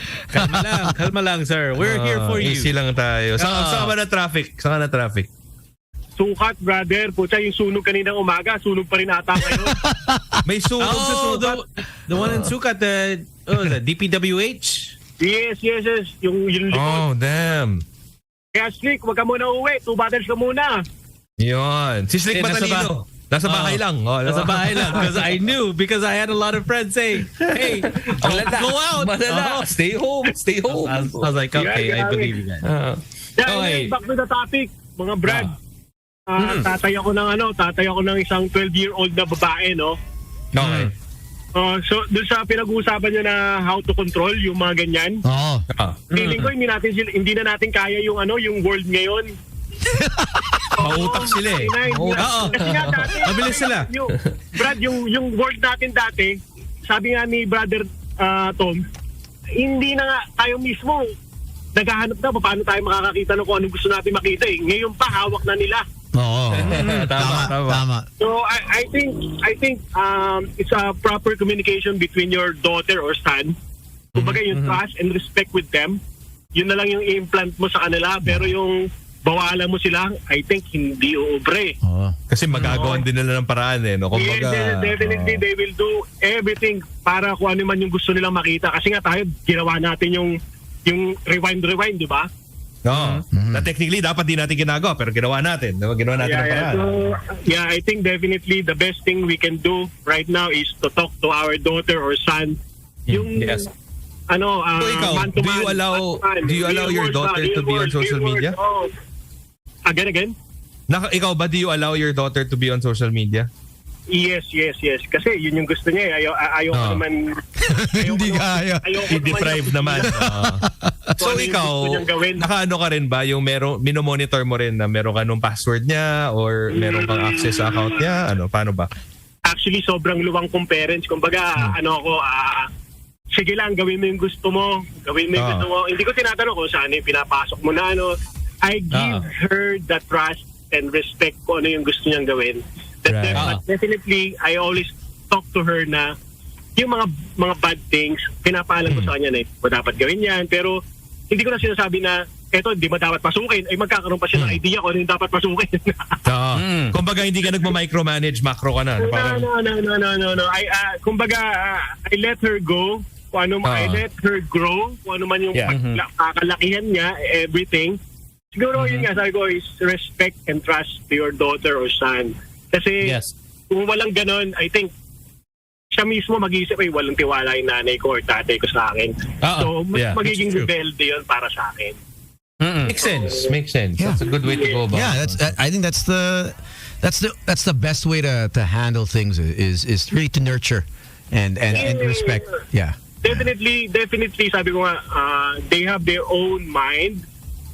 Kalma lang, sir. We're here for you. Easy lang tayo. Saan ka na traffic? Sukat, brother. Pucha, yung sunog kaninang umaga, sunog pa rin ata ngayon. May sunog sa Sukat. The one in Sukat, the DPWH? Yes. Yung likod. Oh, damn. Kaya Slick, wag ka muna uwi. 2 bottles ka muna. Yun. Si Slick matalino. Nasa bahay lang. Nasa bahay lang. Because I had a lot of friends saying, hey, go out. Stay home. I was like, okay, I believe you guys. Back to the topic, mga Brad. Tatay ako ng isang 12-year-old na babae, no? Okay. So, doon sa pinag-uusapan niyo na how to control yung mga ganyan. Feeling ko hindi na natin kaya yung world ngayon. Mautak sila eh. Kasi nga dati, mabilis sila. Brad, yung world natin dati, sabi nga ni Brother Tom, hindi na nga tayo mismo naghahanap na paano tayo makakakita ng kung anong gusto natin makita eh. Ngayon pa, hawak na nila. Oo. Tama. So I think it's a proper communication between your daughter or son. Kumbaga yung trust and respect with them, yun na lang yung i-implant mo sa kanila. Pero yung bawalan mo sila, I think hindi uubre. Kasi magagawan din nila ng paraan eh. No? Yes, definitely they will do everything para kung ano man yung gusto nilang makita. Kasi nga tayo, ginawa natin yung rewind, di ba? No. Na technically dapat di natin ginagawa pero ginawa natin. Ginawa natin ang paraan. So, I think definitely the best thing we can do right now is to talk to our daughter or son. Yung yes. Man to man. Do you allow your daughter to be on social media? Again? Ikaw ba, do you allow your daughter to be on social media? Yes. Kasi yun yung gusto niya. Ayaw ko naman. Hindi kaya. I-deprive naman. So ikaw, nakaano ka rin ba yung minomonitor mo rin na meron ka nung password niya or meron kang access sa account niya? Paano ba? Actually, sobrang luwang kong parents. Kumbaga, sige lang, gawin mo yung gusto mo. Hindi ko tinatanong kung saan yung pinapasok mo na I give her the trust and respect kung ano yung gusto niyang gawin. But definitely, I always talk to her na yung mga bad things, pinapaalam ko sa kanya na dapat gawin yan. Pero hindi ko na sinasabi na eto, hindi mo dapat pasukin. Ay magkakaroon pa siya ng idea kung ano yung dapat pasukin. Kumbaga, hindi ka nagma-micromanage, macro ka na. No. Kumbaga, I let her go. I let her grow. Kung ano man yung kakalakihan niya, everything. Siguro yun nga, sabi ko is respect and trust to your daughter or son. Kasi kung walang ganon, I think siya mismo mag-iisip ay walang tiwala yung nanay ko or tatay ko sa akin. So magiging rebelde yun para sa akin. Makes sense. Yeah. That's a good way to go about it. I think that's the best way to handle things is really to nurture and respect. Yeah. Definitely sabi ko nga, they have their own mind.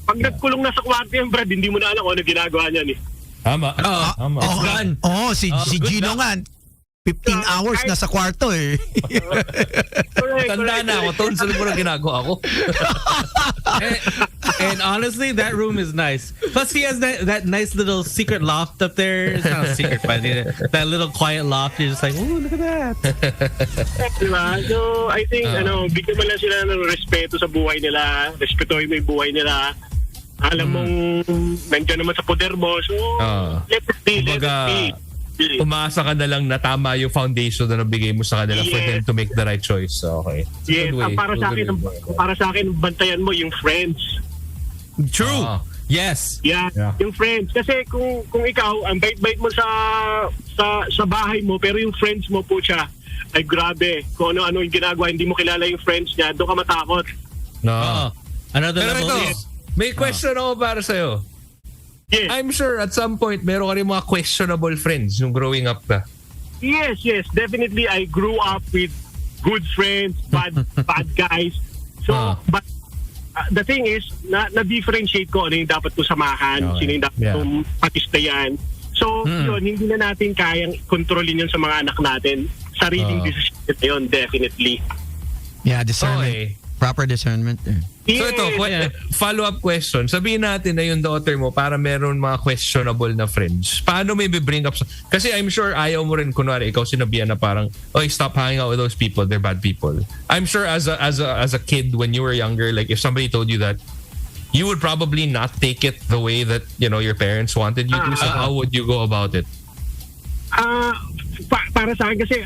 Pag nagkulong na sa kwarto yan, Brad, hindi mo na alam kung ano ginagawa niya ni. Tama. Si Gino nga 15 hours na sa kwarto eh. Tanda na ako. Tonsol mo na ginagawa ko. And honestly, that room is nice. Plus, he has that nice little secret loft up there. It's not a secret, but that little quiet loft. You're just like, oh, look at that. Diba? So, I think, bigyan mo lang sila ng respeto sa buhay nila. Respetuhin mo yung buhay nila. Alam mong nandiyan naman sa poder mo. So, let it be. Umasa ka na lang na tama yung foundation na nabigay mo sa kanila for them to make the right choice. Okay. Yes, para sa akin, bantayan mo yung friends. True. Yes. Yeah, yung friends. Kasi kung ikaw, ang bait-bait mo sa bahay mo, pero yung friends mo po siya, ay grabe. Kung ano-ano yung ginagawa, hindi mo kilala yung friends niya, doon ka matakot. No. Another Pero level ito, is... may question ako para sa'yo. Yes. I'm sure at some point, meron ka rin mga questionable friends nung growing up ka. Yes. Definitely, I grew up with good friends, bad guys. So, but the thing is, na-differentiate ko ano yung dapat ko samahan, sino yung dapat kong patistayan. So, yun, hindi na natin kayang kontrolin yun sa mga anak natin. Sariling decision na yun, definitely. Yeah, discernment. Proper discernment. So ito, follow-up question. Sabihin natin na yung daughter mo para meron mga questionable na friends. Paano may bring up? Kasi I'm sure ayaw mo rin, kunwari, ikaw sinabihan na parang, oy, stop hanging out with those people. They're bad people. I'm sure as a kid when you were younger, like if somebody told you that, you would probably not take it the way that, you know, your parents wanted you to. So how would you go about it? Para sa akin kasi,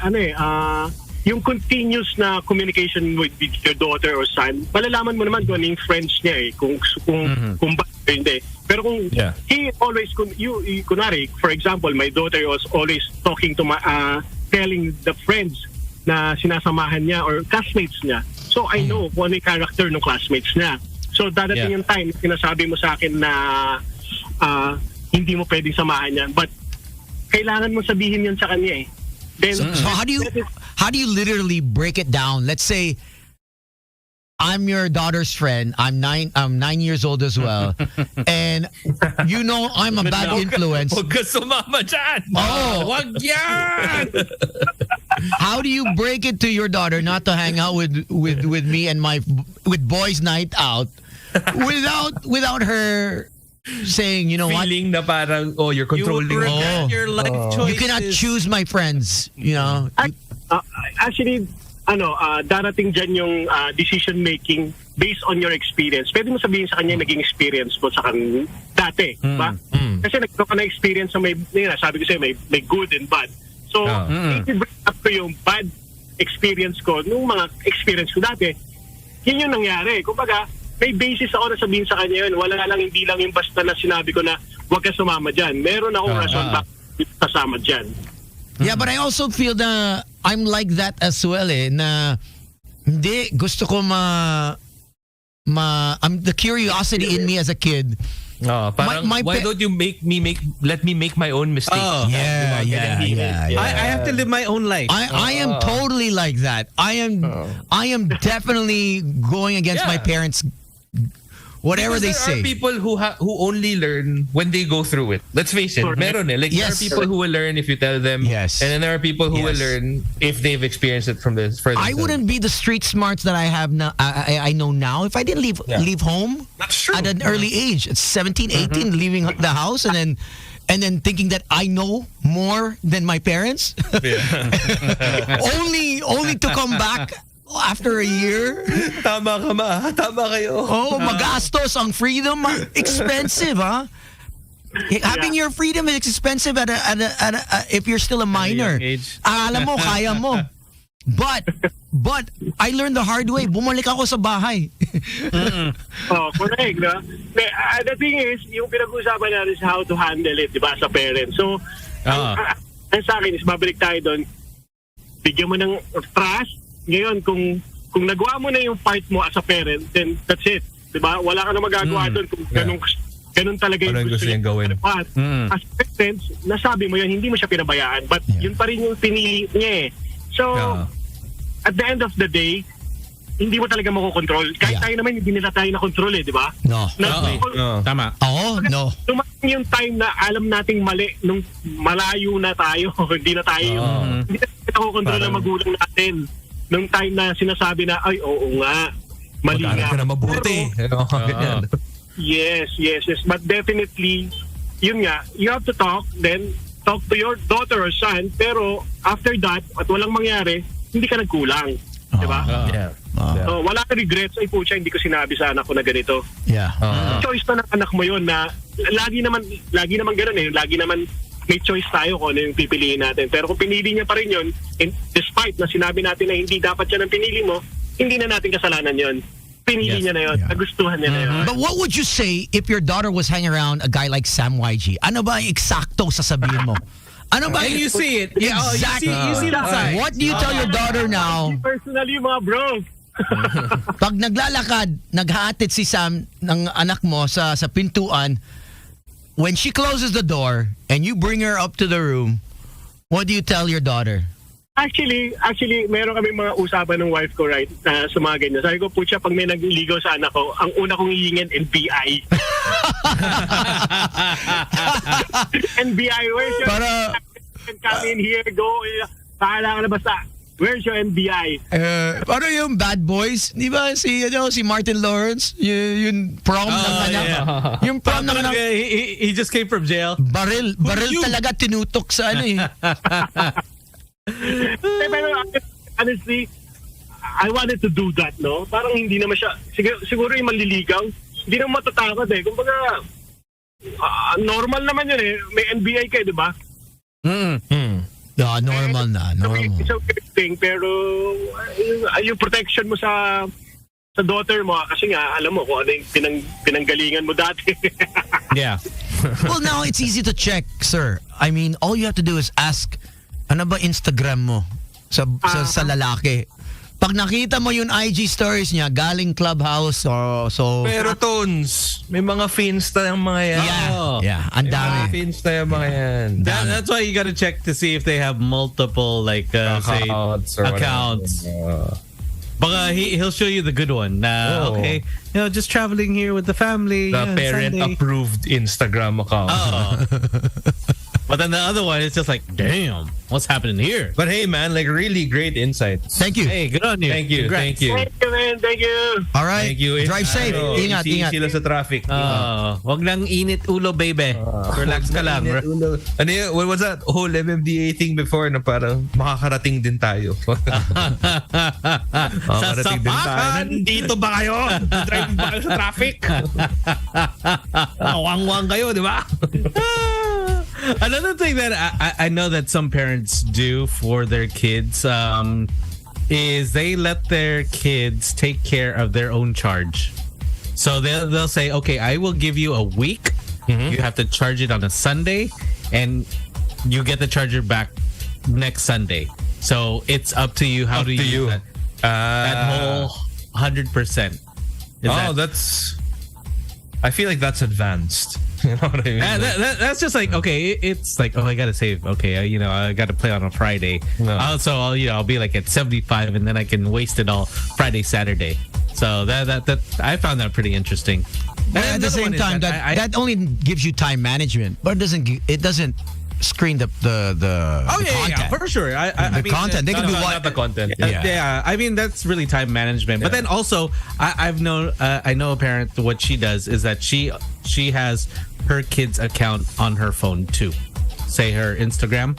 yung continuous na communication with your daughter or son, malalaman mo naman kung ano yung friends niya kung ba hindi. Pero kung he always, kunwari, for example, my daughter was always talking to telling the friends na sinasamahan niya or classmates niya. So I know kung ano yung character ng classmates niya. So dadating yung time, sinasabi mo sa akin na hindi mo pwedeng samahan yan. But kailangan mo sabihin yan sa kanya Then, so how do you literally break it down? Let's say I'm your daughter's friend. I'm 9 years old as well. And you know I'm a bad influence. Huwag ka sumama dyan. Wag yan. How do you break it to your daughter not to hang out with me and with boys night out without her saying, you know feeling what? Na parang, you're controlling your life choices. You cannot choose my friends, you know. Actually, darating dyan yung decision making based on your experience. Pwede mo sabihin sa kanya naging experience mo sa kanya dati, ba? Kasi nagkaroon ka na experience sa sabi ko sa'yo, may good and bad. So, i-bring up ko yung bad experience ko nung mga experience ko dati. Yun yung nangyari. Kumbaga, may basis ako na sabihin sa kanya yun. Wala lang, hindi lang yung basta na sinabi ko na huwag ka sumama dyan. Meron akong rason bakit kasama dyan. Yeah, but I also feel na I'm like that as well na hindi, gusto ko the curiosity in me as a kid. Parang, why don't you let me make my own mistakes? Yeah. I have to live my own life. I am totally like that. I am definitely going against my parents. Whatever they say. There are people who only learn when they go through it. Let's face it. Meron Like there are people who will learn if you tell them. Yes. And then there are people who will learn if they've experienced it from this. I wouldn't be the street smarts that I have now. I know now if I didn't leave home at an early age. At 17, 18, leaving the house and then thinking that I know more than my parents. only to come back after a year. Tama ka ma. Tama kayo. Magastos ang freedom. Expensive, huh? Having your freedom is expensive if you're still a minor. Alam mo, kaya mo. But I learned the hard way. Bumalik ako sa bahay. Correct. No? The thing is, yung pinag-uusapan natin is how to handle it, di ba, sa parents. So, ang sa akin is, babalik tayo doon. Bigyan mo ng trust. Ngayon, kung nagawa mo na yung part mo as a parent, then that's it. Diba? Wala ka na magagawa doon kung ganun talaga yung gusto niya gawin. As parents, nasabi mo yun, hindi mo siya pinabayaan. But yun pa rin yung pinili niya So, at the end of the day, hindi mo talaga makokontrol. Kahit tayo naman, hindi nila tayo na-control di ba? No. Tama. No. Dumating yung time na alam nating mali nung malayo na tayo. Hindi na tayo hindi na nakokontrol ng magulang natin. Nung time na sinasabi na, ay, oo nga, mali nga. Ka na mabuti. Yes. But definitely, yun nga, you have to talk to your daughter or son, pero after that, at walang mangyari, hindi ka nagkulang. Diba? So, wala ka regrets, ay pucha, hindi ko sinabi sa anak ko na ganito. Choice na ng anak mo yun na, lagi naman ganun lagi naman may choice tayo kung ano yung pipiliin natin. Pero kung pinili niya pa rin yun, despite na sinabi natin na hindi dapat yan ang pinili mo, hindi na natin kasalanan yun. Pinili niya na yun. Nagustuhan niya na yun. But what would you say if your daughter was hanging around a guy like Sam YG? Ano ba ang eksakto sasabihin mo? Ano ba? And you see it. Yeah, Exactly. you see the sign. What do you tell your daughter now? Personally, mga bro. Pag naglalakad, naghahatid si Sam ng anak mo sa pintuan, when she closes the door and you bring her up to the room, what do you tell your daughter? Actually, meron kami mga usapan ng wife ko, right, na sa mga ganyan. Sabi ko, putya, pag may nagliligaw sa anak ko, ang una kong hihingin, NBI. NBI, where's your come in here, go, pahala ka na basta. Where's your NBI? Ano yung Bad Boys? Di ba si Martin Lawrence? Yung prom ng anak. Yeah. Yung prom ng anak. He just came from jail. Baril talaga tinutok sa ano eh. Pero honestly, I wanted to do that, no? Parang hindi naman siya, siguro yung manliligaw, hindi naman matatakot eh. Kumbaga, normal naman yun eh. May NBI kayo, di ba? Yeah, normal na. Normal. It's a weird thing, pero yung protection mo sa daughter mo, kasi nga, alam mo kung ano yung pinanggalingan mo dati. Yeah. Well, now it's easy to check, sir. I mean, all you have to do is ask, ano ba Instagram mo sa lalaki? Pag nakita mo yung IG stories niya, galing Clubhouse, so... Pero Tones, may mga Finsta yung mga yan. Yeah, ang dami. May mga Finsta yung mga yan. That's why you gotta check to see if they have multiple, like, accounts. Baka he'll show you the good one. Okay, just traveling here with the family. The parent-approved Instagram account. But then the other one is just like, damn, what's happening here? But hey, man, like really great insights. Thank you. Hey, good on you. Thank you. Congrats. Thank you. Thank you, man. Thank you. All right. Thank you. Drive safe. Ingat. Sila sa traffic. Wag lang init ulo, baby. Relax ka lang. Ano yun? What was that whole MMDA thing before na parang makakarating din tayo? Sa sapakan, Dito ba kayo? Driving ba kayo sa traffic? Wang-wang kayo, di ba? Another thing that I know that some parents do for their kids is they let their kids take care of their own charge. So they'll say, okay, I will give you a week. You have to charge it on a Sunday, and you get the charger back next Sunday. So it's up to you how to use that whole 100%. That's... I feel like that's advanced. You know what I mean? That's just like, okay, it's like, I gotta save. Okay, I gotta play on a Friday. No. So I'll be like at 75, and then I can waste it all Friday, Saturday. So that I found that pretty interesting. But at the same time, that only gives you time management, but it doesn't screen the content. Yeah, for sure. I mean, content. They can do not the content. Yeah, I mean that's really time management. But then also, I know a parent. What she does is that she has her kid's account on her phone too. Say her Instagram.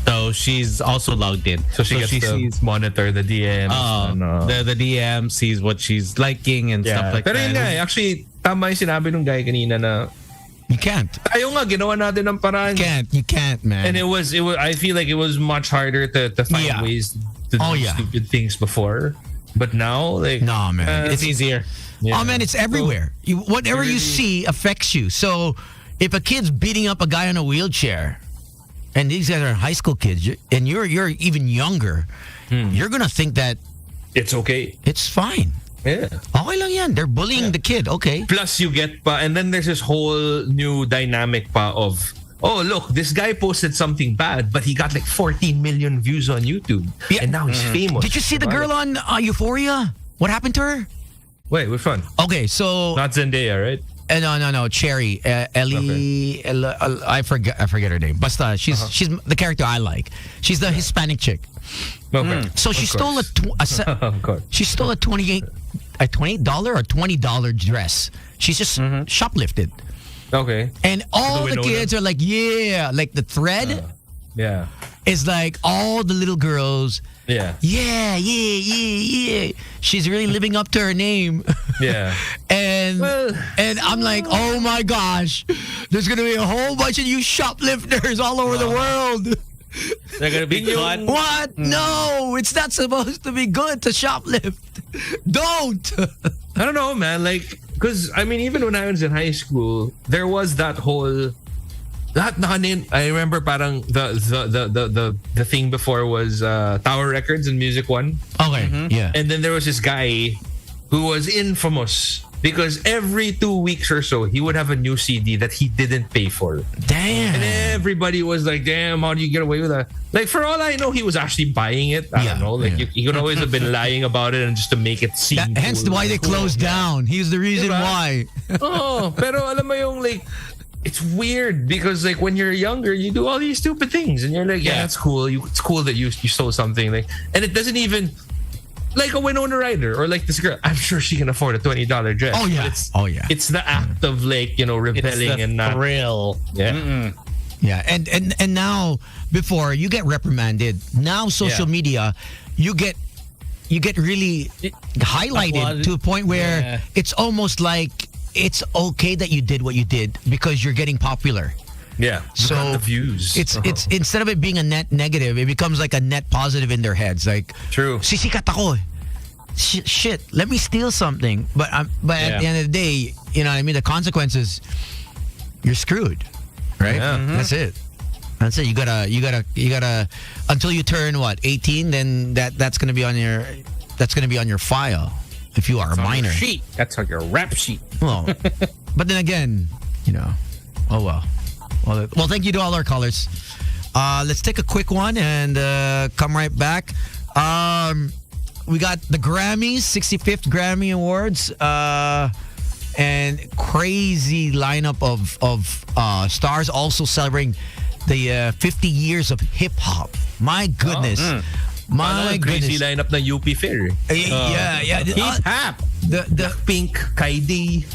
So she's also logged in. So she gets to monitor the DMs. The DM sees what she's liking and stuff like Pero that. yun nga, actually, tama yung sinabi nung guy kanina na you can't. Tayo nga, ginawa natin ng paraan. You can't, man. And it was. I feel like it was much harder to find ways to do stupid things before. But now, like, no, man, it's easier. Yeah. Oh man, it's everywhere. Whatever you see affects you. So if a kid's beating up a guy in a wheelchair, and these guys are high school kids, and you're even younger, you're gonna think that it's okay. It's fine. Yeah. Okay lang yan. They're bullying the kid. Okay. Plus you get pa, and then there's this whole new dynamic pa of, oh look, this guy posted something bad, but he got like 14 million views on YouTube, and now he's famous. Did you see the girl on Euphoria? What happened to her? Wait, which one? Okay, so not Zendaya, right? No, Cherry. Ellie. Okay. I forget her name. Basta, she's the character I like. She's the Hispanic chick. Okay. So she stole she stole a $28 or $20 dress. She's just shoplifted. Okay. And all the kids are like, yeah, like the thread. Is like all the little girls. Yeah. She's really living up to her name. Yeah. And I'm like, oh my gosh, there's gonna be a whole bunch of you shoplifters all over the world. They're gonna be caught. What? No, it's not supposed to be good to shoplift. Don't. I don't know, man. Like, because I mean, even when I was in high school, there was that whole I remember parang the thing before was Tower Records and Music One. Okay, yeah. And then there was this guy who was infamous because every 2 weeks or so he would have a new CD that he didn't pay for. Damn. And everybody was like, "Damn, how do you get away with that?" Like, for all I know, he was actually buying it. I don't know. Like, he could always have been lying about it and just to make it seem. Hence cool. why they closed down. He's the reason why. Oh, pero alam mo yung like, it's weird because like when you're younger, you do all these stupid things and you're like, yeah, that's cool. It's cool that you stole something, like, and it doesn't even. Like a Winona Ryder or like this girl, I'm sure she can afford a $20 dress. Oh yeah, It's the act of like, you know, rebelling and not thrill. Yeah, yeah. And now, before you get reprimanded, now social media, you get really highlighted to a point where it's almost like it's okay that you did what you did because you're getting popular. Yeah. So the views. It's instead of it being a net negative, it becomes like a net positive in their heads. Like, true. Sisikat ako. Shit, let me steal something. But at the end of the day, you know what I mean? The consequences, you're screwed, right? Yeah. That's it. That's it. You gotta until you turn 18, then that's gonna be on your file if you are a minor. Sheet. That's on your rap sheet. Well, but then again, you know, oh well. Well, thank you to all our callers. Let's take a quick one and come right back. We got the Grammys, 65th Grammy Awards, and crazy lineup of stars also celebrating the 50 years of hip hop. My goodness. My goodness. Crazy lineup ng UP Fair. Yeah. Hip hop. The Pink, Kaidi.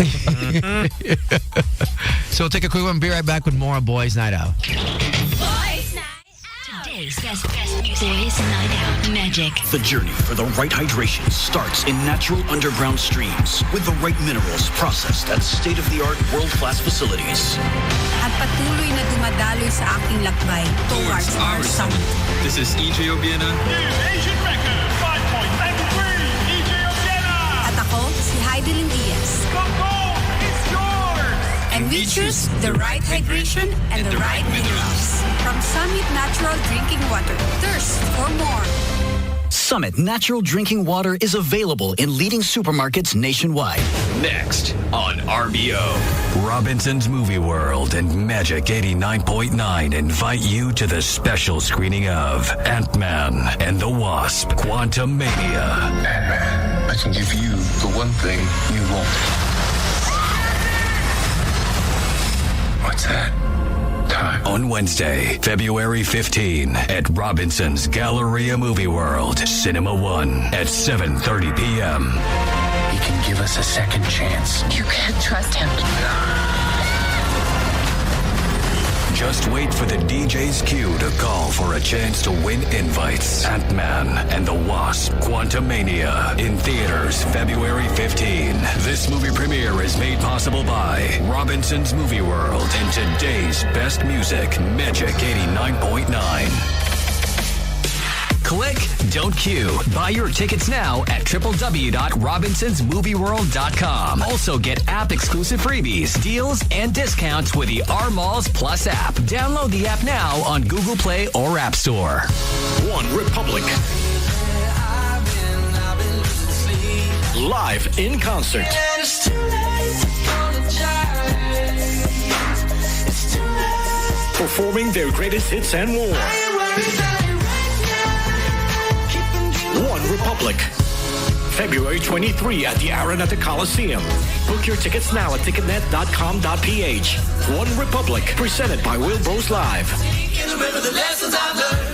So we'll take a quick one. Be right back with more of Boys Night Out. Boys Night Out. Today's best music. Boys Night Out Magic. The journey for the right hydration starts in natural underground streams with the right minerals processed at state-of-the-art world-class facilities. At patuloy na dumadaloy sa aking lakbay towards our summit. This is EJ Obiena. Asian record, 5.93, EJ Obiena. At ako, si Heidelin Diaz. The goal is yours. And we choose the right hydration and the right minerals. From Summit Natural Drinking Water. Thirst for more. Summit Natural Drinking Water is available in leading supermarkets nationwide. Next on RBO. Robinson's Movie World and Magic 89.9 invite you to the special screening of Ant-Man and the Wasp: Quantumania. Ant-Man, I can give you the one thing you want. What's that? Time. On Wednesday, February 15 at Robinson's Galleria Movie World, Cinema 1 at 7:30 p.m. He can give us a second chance. You can't trust him. Just wait for the DJ's cue to call for a chance to win invites. Ant-Man and the Wasp: Quantumania in theaters February 15. This movie premiere is made possible by Robinson's Movie World and today's best music, Magic 89.9. Click, don't queue. Buy your tickets now at www.robinsonsmovieworld.com. Also get app-exclusive freebies, deals, and discounts with the R Malls Plus app. Download the app now on Google Play or App Store. One Republic. Live in concert. Performing their greatest hits and more. One Republic. February 23 at the Arena at the Coliseum. Book your tickets now at ticketnet.com.ph. One Republic, presented by Wilbur's Live.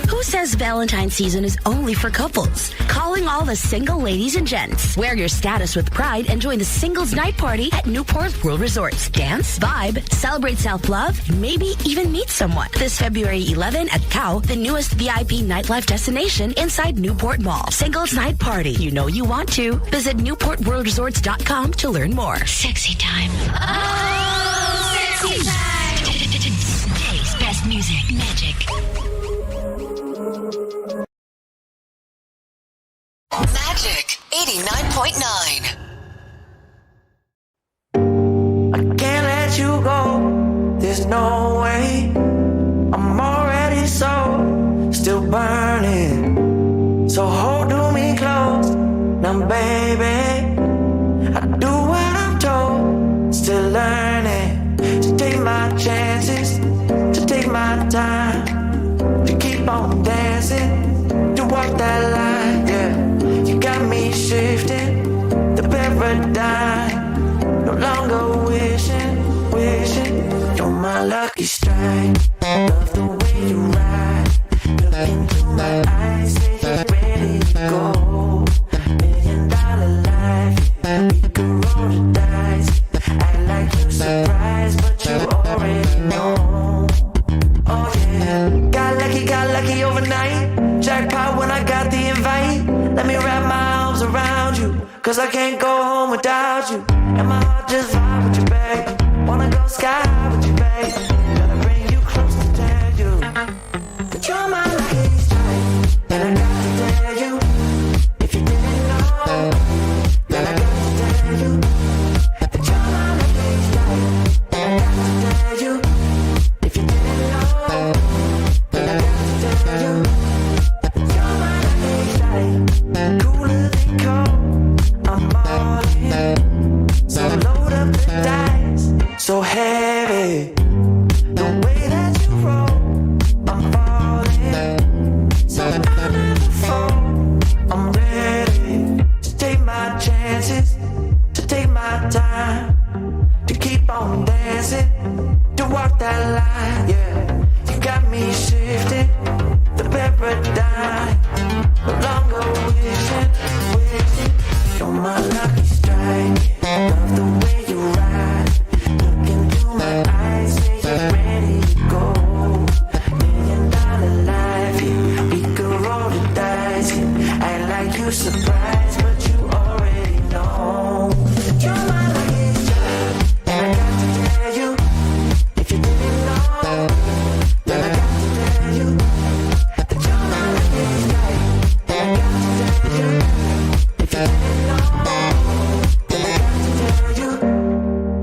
Who says Valentine's season is only for couples? Calling all the single ladies and gents. Wear your status with pride and join the Singles Night Party at Newport World Resorts. Dance, vibe, celebrate self-love, maybe even meet someone. This February 11 at COW, the newest VIP nightlife destination inside Newport Mall. Singles Night Party. You know you want to. Visit NewportWorldResorts.com to learn more. Sexy time. Oh, sexy time. Today's best music, Magic. Magic 89.9. I can't let you go. There's no way. So hold me close. Now, baby, I do what I'm told. Still learning to take my chances, to take my time, to keep on dancing, to walk that line. Yeah, you got me shifting the paradigm. No longer wishing. You're my lucky strike. Love the way you ride. Look into my eyes, say you're ready to go. $1,000,000 life, we can roll the dice. Act like you're surprised, but you already know. Oh yeah, got lucky overnight. Jackpot when I got the invite. Let me wrap my arms around you, 'cause I can't go home without you. And my heart just vibe with you, babe. Wanna go sky high with you, babe. Gotta bring you close to tell you that you're my lucky strike. And I got to tell you, if you didn't know, then I got to tell you that you're my lucky strike. And I got to tell you, if you didn't know, then I got to tell you that you're my lucky strike. Cooler than cold, I'm all in. So load up the dice, so heavy. The way that you roll, I'm falling. So I never fall. I'm ready to take my chances, to take my time, to keep on dancing, to walk that line. Yeah, you got me shifting the paradigm. No longer wishing. You're my lucky strike. Love the way you ride. Look into my eyes, say you're ready to go. $1,000,000 life, yeah. We could roll the dice, yeah. Act like you're surprised, but you already know that you're my lucky strike. And I got to tell you, if you didn't know, then I got to tell you that you're my lucky strike. And I got to tell you, if you didn't know, then I got to tell you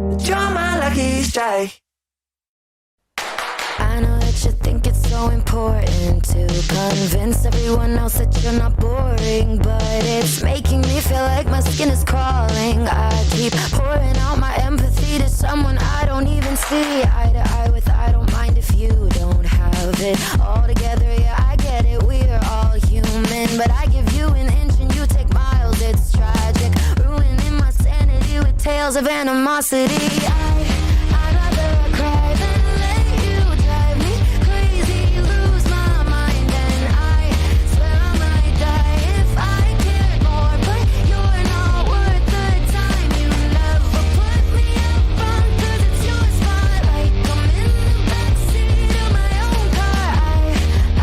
that you're my lucky strike. I know that you think it's so important to convince everyone else that you're not boring, but it's making me feel like my skin is crawling. I keep pouring out my empathy to someone I don't even see eye to eye with. I don't mind if you don't have it all together. Yeah, I get it, we're all human, but I give you an inch and you take miles. It's tragic, ruining my sanity with tales of animosity. I'd rather cry than let you drive me crazy, lose my mind, and I swear I might die if I cared more, but you're not worth the time. You never put me up front, 'cause it's your spotlight. I'm in the backseat of my own car.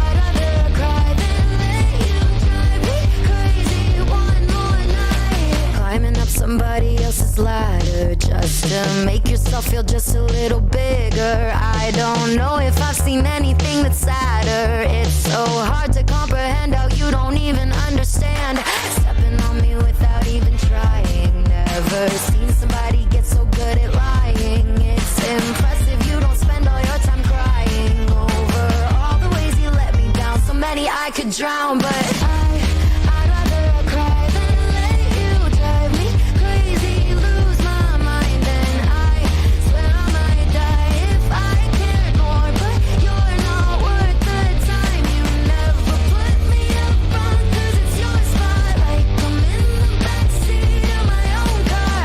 I'd rather cry than let you drive me crazy one more night. Climbing up somebody else's ladder just to make yourself feel just a little bigger. I don't know if I've seen anything that's sadder. It's so hard to comprehend how you don't even understand. Stepping on me without even trying. Never seen somebody get so good at lying. It's impressive you don't spend all your time crying over all the ways you let me down. So many I could drown, but I'd rather cry than let you drive me crazy, lose my mind, and I swear I might die if I cared more, but you're not worth the time. You never put me up front, 'cause it's your spotlight. I'm in the backseat of my own car.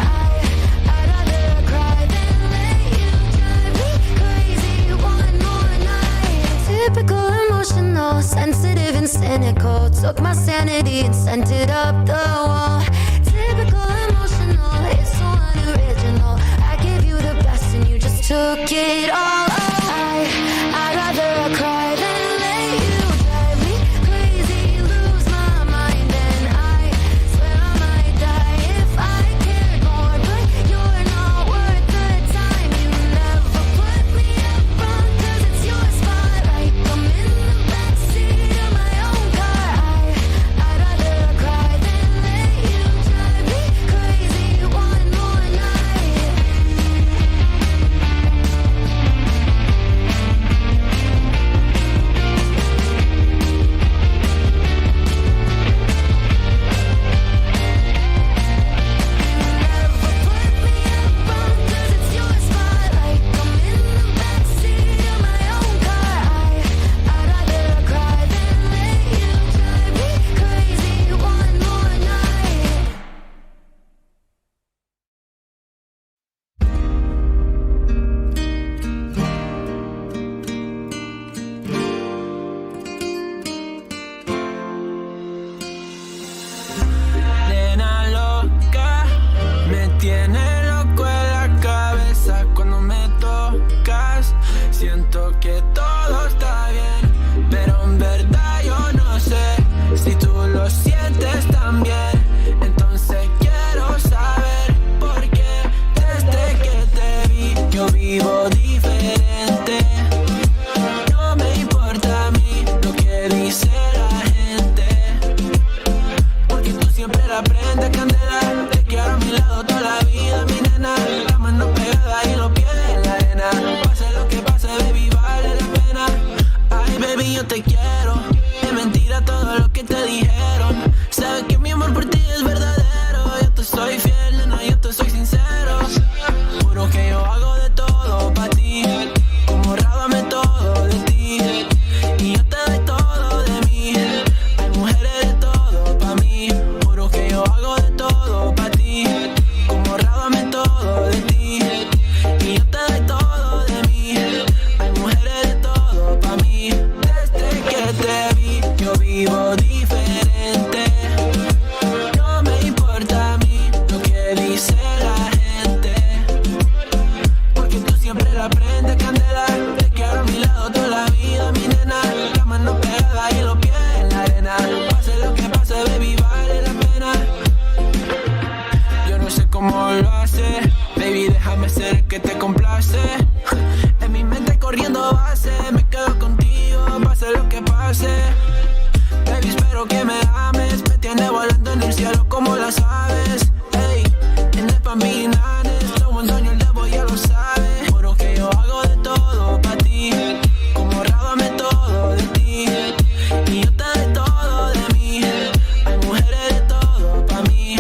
soy fiel, nena, yo te soy sincero. Juro que yo hago de todo pa' ti. Como rábame todo de ti. Y yo te doy todo de mí. Hay mujeres de todo pa' mí. Juro que yo hago de todo pa' ti. Como rábame todo de ti. Y yo te doy todo de mí. Hay mujeres de todo pa' mí. Desde que te vi, yo vivo diferente. No me importa a mí lo que dice la gente. Porque tú siempre la prendes candela. Te quiero a mi lado toda la vida, mi nena. La mano pegada y los pies en la arena. Pase lo que pase, baby, vale la pena. Yo no sé cómo lo hace, baby, déjame ser el que te complace. En mi mente corriendo base, me quedo contigo, pase lo que pase. Baby, espero que me ames, me tiene volando en el cielo como las aves. Ey, tienes pa' mí, nanes, lo buen sueño el debo ya lo sabe. Juro que yo hago de todo pa' ti, como rábame todo de ti. Y yo te doy todo de mí, hay mujeres de todo pa' mí.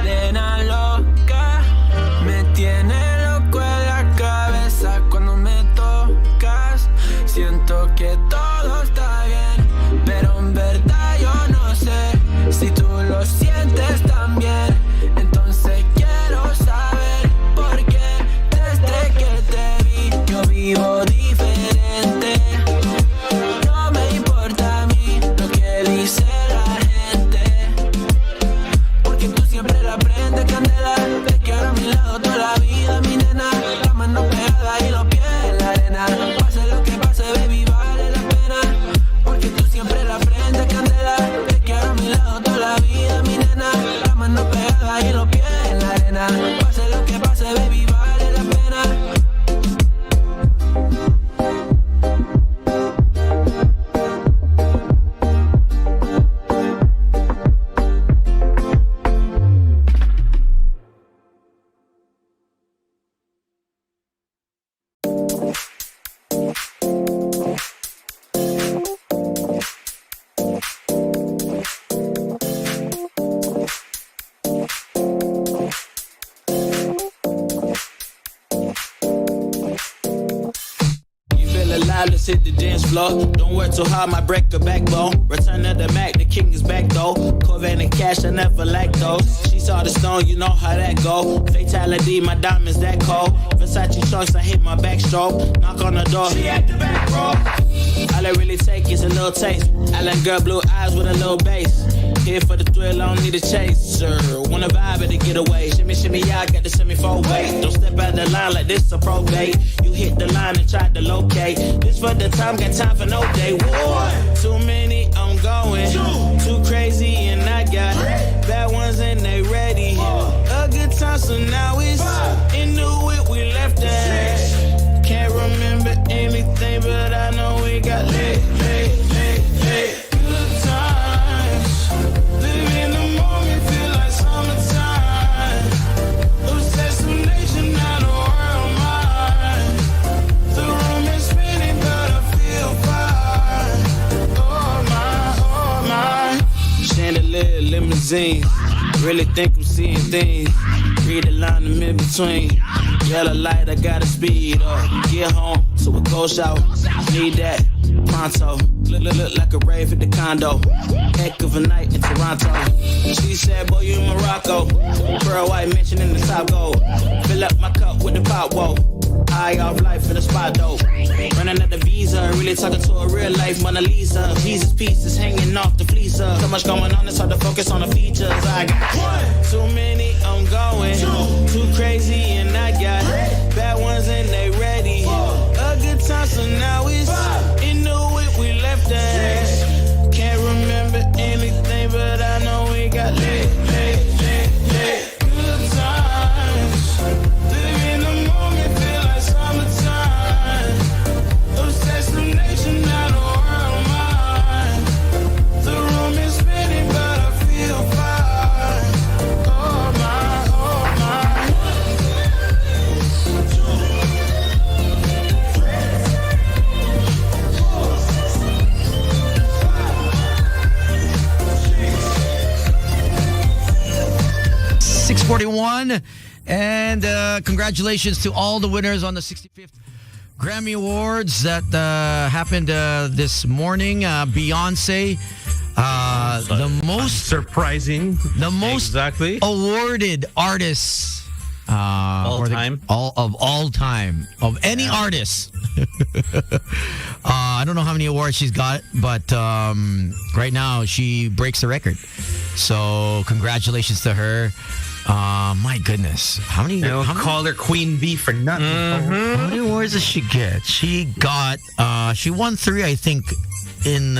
Nena loca, me tiene loco en la cabeza cuando me tocas. Siento que todo está bien, pero en verdad yo no sé si tú lo sientes también. Entonces quiero saber por qué desde que te vi yo vivo diferente. No me importa a mí lo que dice la gente. Porque tú siempre la prendes candela. Te quiero a mi lado toda la vida, mi nena. La mano pegada y los pies en la arena. Pase lo que pase, baby, vale la pena. Porque tú siempre la prendes candela. Te quiero a mi lado toda la vida, mi nena. La mano pegada y los pies en la arena. Pase lo que pase, baby, vale la pena. Let's hit the dance floor. Don't work too hard, might break a backbone. Return of the Mac, the king is back though. Corvette and cash, I never lack those. She saw the stone, you know how that go. Fatality, my diamonds that cold. Versace shorts, I hit my backstroke. Knock on the door, she at the back, bro. All I really take is a little taste. Island girl, blue eyes with a little bass. Here for the thrill, I don't need a chaser. Wanna vibe at the getaway. Shimmy, shimmy, yeah, I got the semi-fold weight. Don't step out the line like this a probate. You hit the line and try to locate. This for the time, got time for no day. War. Too many, I'm going. Too crazy, and I got bad ones and they ready. A good time, so now it's into it, we left that. Can't remember anything, but I know we got lit. Good times. Live in the moment, feel like summertime. Obsessed with nation, not a world mine. The room is spinning, but I feel fine. Oh my. Chandelier, limousine. Really think I'm seeing things. Read the line I'm in between. Yellow light, I gotta speed up. Get home, so it goes out. Need that pronto. Look like a rave at the condo. Heck of a night in Toronto. She said, boy, you in Morocco. Pearl white mention in the top gold. Fill up my cup with the pop, whoa. High off life in the spot, though. Running at the visa, really talking to a real life Mona Lisa. Jesus pieces hanging off the fleecer. So much going on, it's hard to focus on the features. I got one, too many, I'm going. Too crazy, and I got bad ones and they ready. A good time, so now it's into it, we left that. Can't remember anything, but I know we got lit. Good times. Live in the moment, feel like summertime. Obsessed with nation, not a world mine. The room is spinning, but I feel fine. Oh 6:41, and congratulations to all the winners on the 65th Grammy Awards that happened this morning. Beyonce, the most surprising, the most awarded artist all time of any artist. I don't know how many awards she's got, but right now she breaks the record. So congratulations to her. My goodness, how many? Call her Queen Bee for nothing. How many awards does she get? She got she won 3, I think, in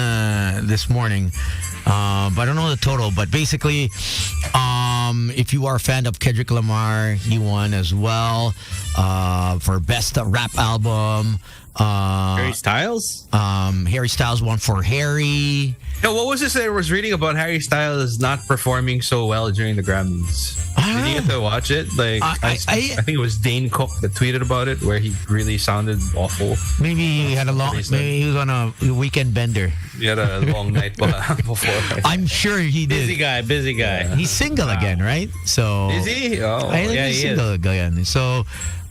this morning. But I don't know the total. But basically, if you are a fan of Kendrick Lamar, he won as well for best rap album. Harry Styles? Harry Styles won for Harry. Yeah, what was this I was reading about Harry Styles not performing so well during the Grammys? Did you get to watch it? Like, I think it was Dane Cook that tweeted about it, where he really sounded awful. Maybe he had maybe he was on a weekend bender. He had a long night before. I'm sure he did. Busy guy. Yeah. He's single again, right? So is he? Oh, I think he's single again. So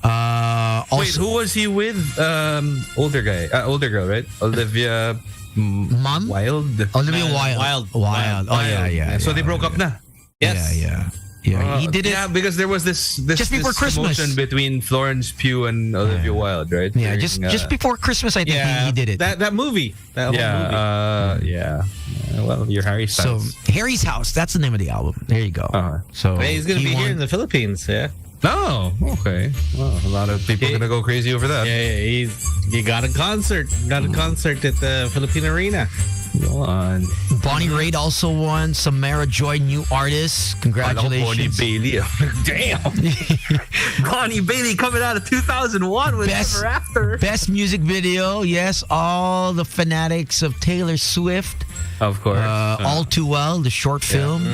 also, wait, who was he with? Older girl, right? Olivia Wilde. Olivia Wilde. Oh yeah. So they broke up na. Yes. Yeah. He did it. Yeah, because there was this just before Christmas commotion between Florence Pugh and Olivia Wilde, right? Yeah, just before Christmas, I think he did it. That movie. That whole movie. Well, you're Harry Styles. So Harry's House. That's the name of the album. There you go. So he's gonna be here in the Philippines. Yeah. Oh, okay. Well, a lot of people are gonna go crazy over that. Yeah. He got a concert. Got a concert at the Philippine Arena. Go on. Bonnie Raitt also won. Samara Joy, new artist. Congratulations. Bonnie Bailey. Damn. Bonnie Bailey coming out of 2001 with Ever After. Best music video. Yes, all the fanatics of Taylor Swift. Of course. All Too Well, the short film.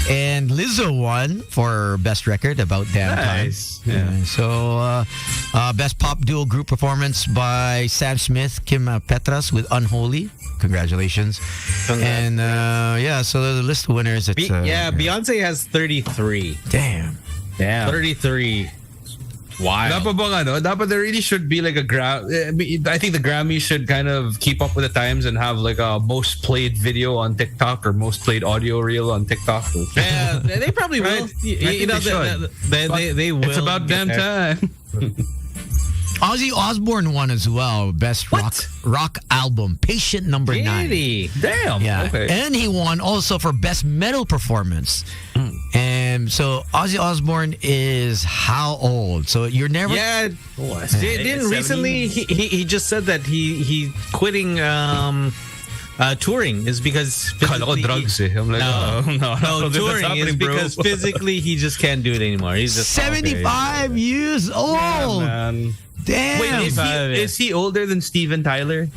And Lizzo won for Best Record, About Damn Nice. Time. Yeah. So, Best Pop Duo Group Performance by Sam Smith, Kim Petras with Unholy. Congratulations. And, so the list of winners. It's, Beyonce has 33. Damn. 33. Wow. Dapat there really should be like a I think the Grammys should kind of keep up with the times and have like a most played video on TikTok or most played audio reel on TikTok. Yeah, they probably will. You know, they will. It's about damn time. Ozzy Osbourne won as well. Best rock album. Patient number 9. Damn. Yeah. Okay. And he won also for best metal performance. And so Ozzy Osbourne is how old? So you're never. Yeah. Didn't recently he just said that he quitting touring is because drugs. I'm like, no, touring is because physically he just can't do it anymore. He's just 75 years old. Yeah, man. Damn. Wait, is he older than Steven Tyler?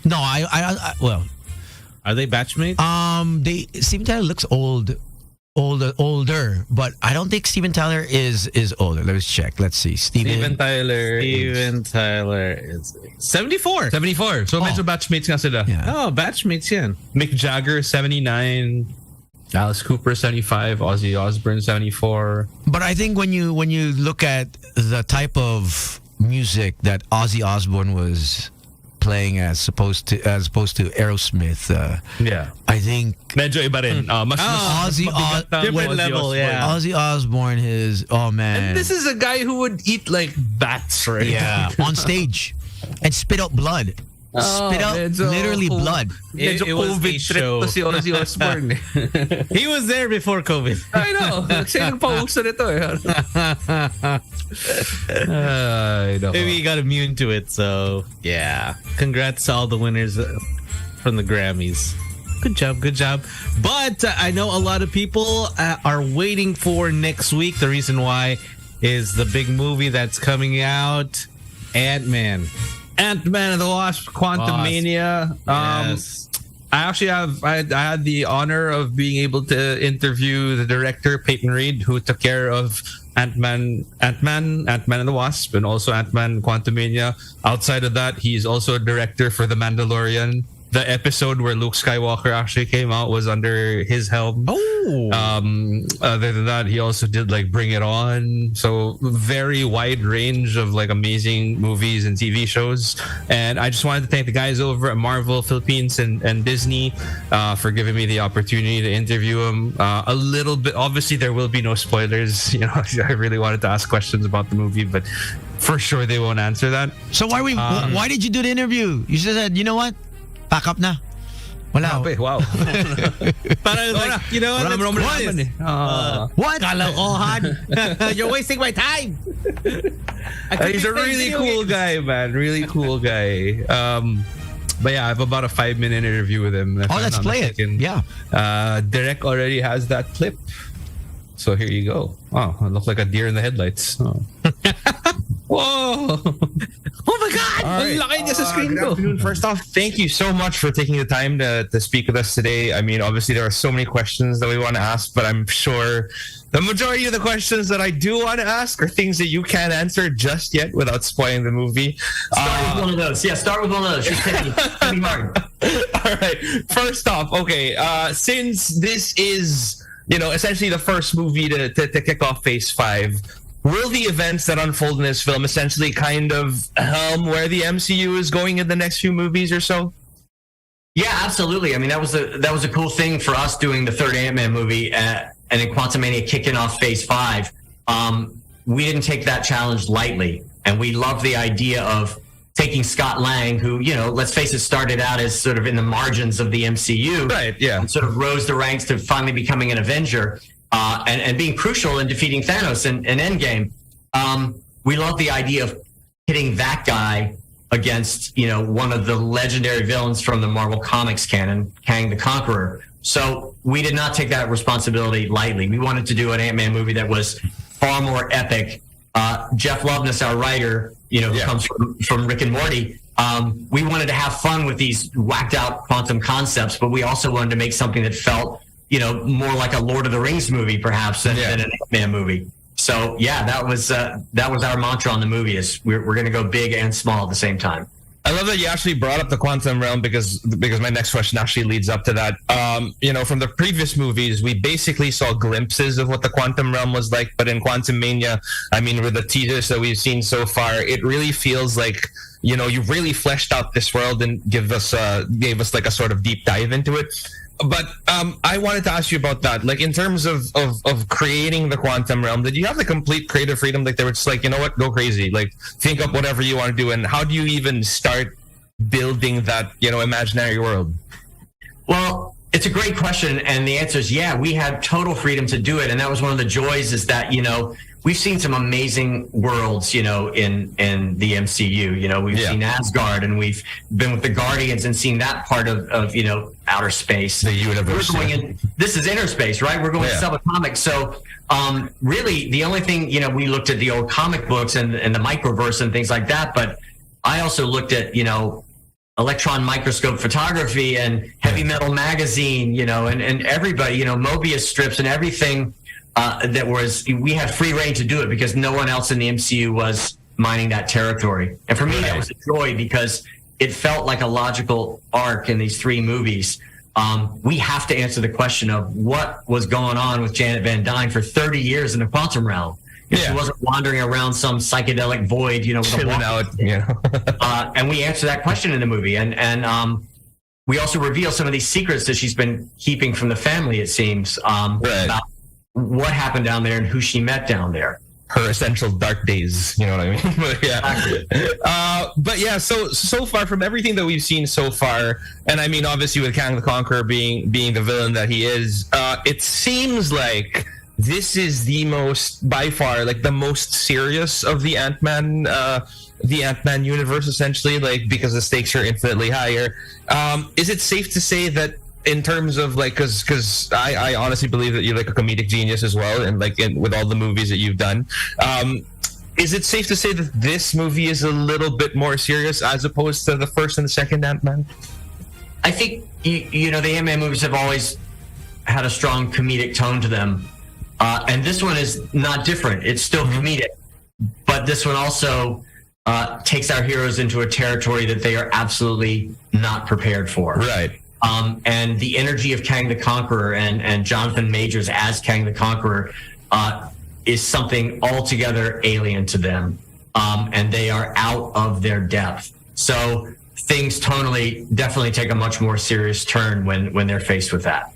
No, I well, are they batchmates? Steven Tyler looks older, but I don't think Steven Tyler is older. Let's check. Let's see. Steven Tyler is 74. 74. So medyo batchmates nga sila. Yeah. Oh, batchmates yan. Mick Jagger 79, Alice Cooper 75, Ozzy Osbourne 74. But I think when you look at the type of music that Ozzy Osbourne was playing as opposed to Aerosmith, I think medyo iba rin. Different level, yeah. Ozzy Osbourne is man. And this is a guy who would eat like bats, right? Yeah, on stage and spit out blood. Spit out literally blood. It was a show. Si Ozzy Osbourne. He was there before COVID. I know. Kasi nagpauso nito Maybe he got immune to it, so yeah. Congrats to all the winners from the Grammys. Good job. But I know a lot of people are waiting for next week. The reason why is the big movie that's coming out, Ant-Man and the Wasp, Quantumania. Yes. I had the honor of being able to interview the director, Peyton Reed, who took care of Ant-Man and the Wasp, and also Ant-Man Quantumania. Outside of that, he's also a director for The Mandalorian the episode where Luke Skywalker actually came out was under his helm. Other than that, he also did like Bring It On. So very wide range of like amazing movies and TV shows. And I just wanted to thank the guys over at Marvel Philippines and Disney for giving me the opportunity to interview him. A little bit, obviously there will be no spoilers. You know, I really wanted to ask questions about the movie, but for sure they won't answer that. So why did you do the interview? You just said, you know what? Pack up na. Wala. Wow. Parang like, you know what? What? Kalokohan. You're wasting my time. He's a really cool guy, man. Really cool guy. But yeah, I have about a 5-minute interview with him. Let's play it. Yeah. Derek already has that clip. So here you go. Wow, I look like a deer in the headlights. Oh. Whoa! Oh my God! Right. Good afternoon. First off, thank you so much for taking the time to speak with us today. I mean, obviously there are so many questions that we want to ask, but I'm sure the majority of the questions that I do want to ask are things that you can't answer just yet without spoiling the movie. Start with one of those. Yeah, start with one of those. It's gonna be hard. All right. First off, okay, since this is, you know, essentially the first movie to kick off Phase 5, will the events that unfold in this film essentially kind of helm where the MCU is going in the next few movies or so? Yeah, absolutely. I mean, that was a cool thing for us doing the third Ant-Man movie and in Quantumania kicking off Phase 5. We didn't take that challenge lightly, and we loved the idea of taking Scott Lang, who, you know, let's face it, started out as sort of in the margins of the MCU, right? Yeah, and sort of rose the ranks to finally becoming an Avenger. And being crucial in defeating Thanos in Endgame. We love the idea of hitting that guy against, you know, one of the legendary villains from the Marvel Comics canon, Kang the Conqueror. So we did not take that responsibility lightly. We wanted to do an Ant-Man movie that was far more epic. Jeff Loveness, our writer, you know, who comes from Rick and Morty, we wanted to have fun with these whacked out quantum concepts, but we also wanted to make something that felt, you know, more like a Lord of the Rings movie, perhaps, than an Ant-Man movie. So, yeah, that was our mantra on the movie: is we're going to go big and small at the same time. I love that you actually brought up the quantum realm because my next question actually leads up to that. You know, from the previous movies, we basically saw glimpses of what the quantum realm was like, but in Quantumania, I mean, with the teasers that we've seen so far, it really feels like, you know, you really fleshed out this world and gave us like a sort of deep dive into it. But I wanted to ask you about that. Like, in terms of creating the quantum realm, did you have the complete creative freedom? Like, they were just like, you know what, go crazy. Like, think up whatever you want to do. And how do you even start building that, you know, imaginary world? Well, it's a great question. And the answer is, yeah, we had total freedom to do it. And that was one of the joys, is that, you know, we've seen some amazing worlds, you know, in the MCU. You know, we've seen Asgard, and we've been with the Guardians and seen that part of you know, outer space. The universe. We're going in, this is inner space, right? We're going subatomic. So really, the only thing, you know, we looked at the old comic books and the microverse and things like that, but I also looked at, you know, electron microscope photography and heavy metal magazine, you know, and everybody, you know, Mobius strips and everything. We had free reign to do it because no one else in the MCU was mining that territory. And for me, that was a joy because it felt like a logical arc in these three movies. We have to answer the question of what was going on with Janet Van Dyne for 30 years in the quantum realm. She wasn't wandering around some psychedelic void, you know, with chilling out. Yeah. And we answer that question in the movie. And we also reveal some of these secrets that she's been keeping from the family, it seems, about what happened down there and who she met down there. Her essential dark days, you know what I mean? But yeah. But yeah, so far from everything that we've seen so far, and I mean, obviously with Kang the Conqueror being the villain that he is, it seems like this is by far, like the most serious of the Ant-Man universe, essentially, like, because the stakes are infinitely higher. Is it safe to say that, in terms of, like, because I honestly believe that you're like a comedic genius as well, and like with all the movies that you've done, is it safe to say that this movie is a little bit more serious as opposed to the first and the second Ant-Man? I think you know, the Ant-Man movies have always had a strong comedic tone to them, and this one is not different. It's still comedic, but this one also takes our heroes into a territory that they are absolutely not prepared for. Right. And the energy of Kang the Conqueror and Jonathan Majors as Kang the Conqueror is something altogether alien to them. And they are out of their depth. So things tonally definitely take a much more serious turn when they're faced with that.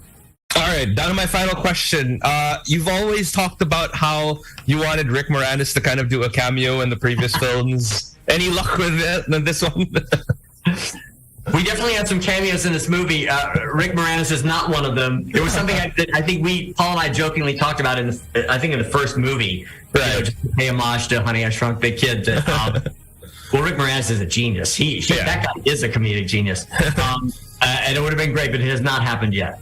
All right, down to my final question. You've always talked about how you wanted Rick Moranis to kind of do a cameo in the previous films. Any luck with this one? We definitely had some cameos in this movie. Rick Moranis is not one of them. It was something I think Paul and I jokingly talked about in the first movie. Right. You know, just to pay homage to Honey, I Shrunk the Kid. Well, Rick Moranis is a genius. That guy is a comedic genius. And it would have been great, but it has not happened yet.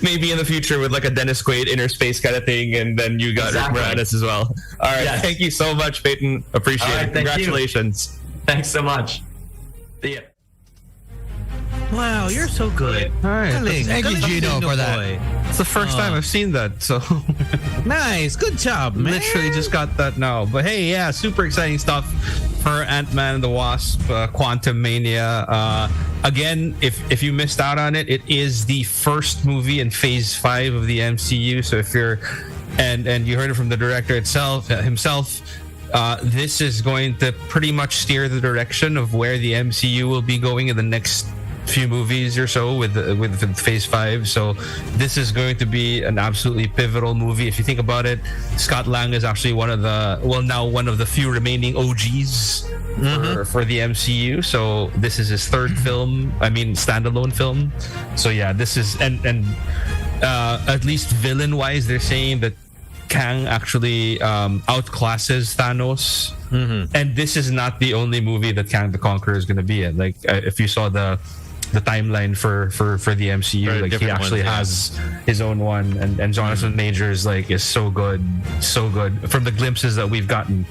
Maybe in the future with like a Dennis Quaid inner space kind of thing, and then you got Rick Moranis as well. All right, Thank you so much, Peyton. Appreciate it. Congratulations. Thanks so much. See ya. Wow, you're so good. All right. Thank you, Gino, for that. It's the first time I've seen that, so nice. Good job, man. Literally just got that now. But hey, yeah, super exciting stuff for Ant-Man and the Wasp, Quantumania. Again, if you missed out on it, it is the first movie in Phase 5 of the MCU. So if you're, and you heard it from the director himself, this is going to pretty much steer the direction of where the MCU will be going in the next few movies or so with Phase 5. So this is going to be an absolutely pivotal movie. If you think about it, Scott Lang is actually one of the few remaining OGs for the MCU. So this is his third standalone film. So yeah, this is and at least villain wise, they're saying that Kang actually outclasses Thanos. And this is not the only movie that Kang the Conqueror is going to be in. Like if you saw the timeline for the MCU, like he actually has his own one, and Jonathan Majors is so good from the glimpses that we've gotten.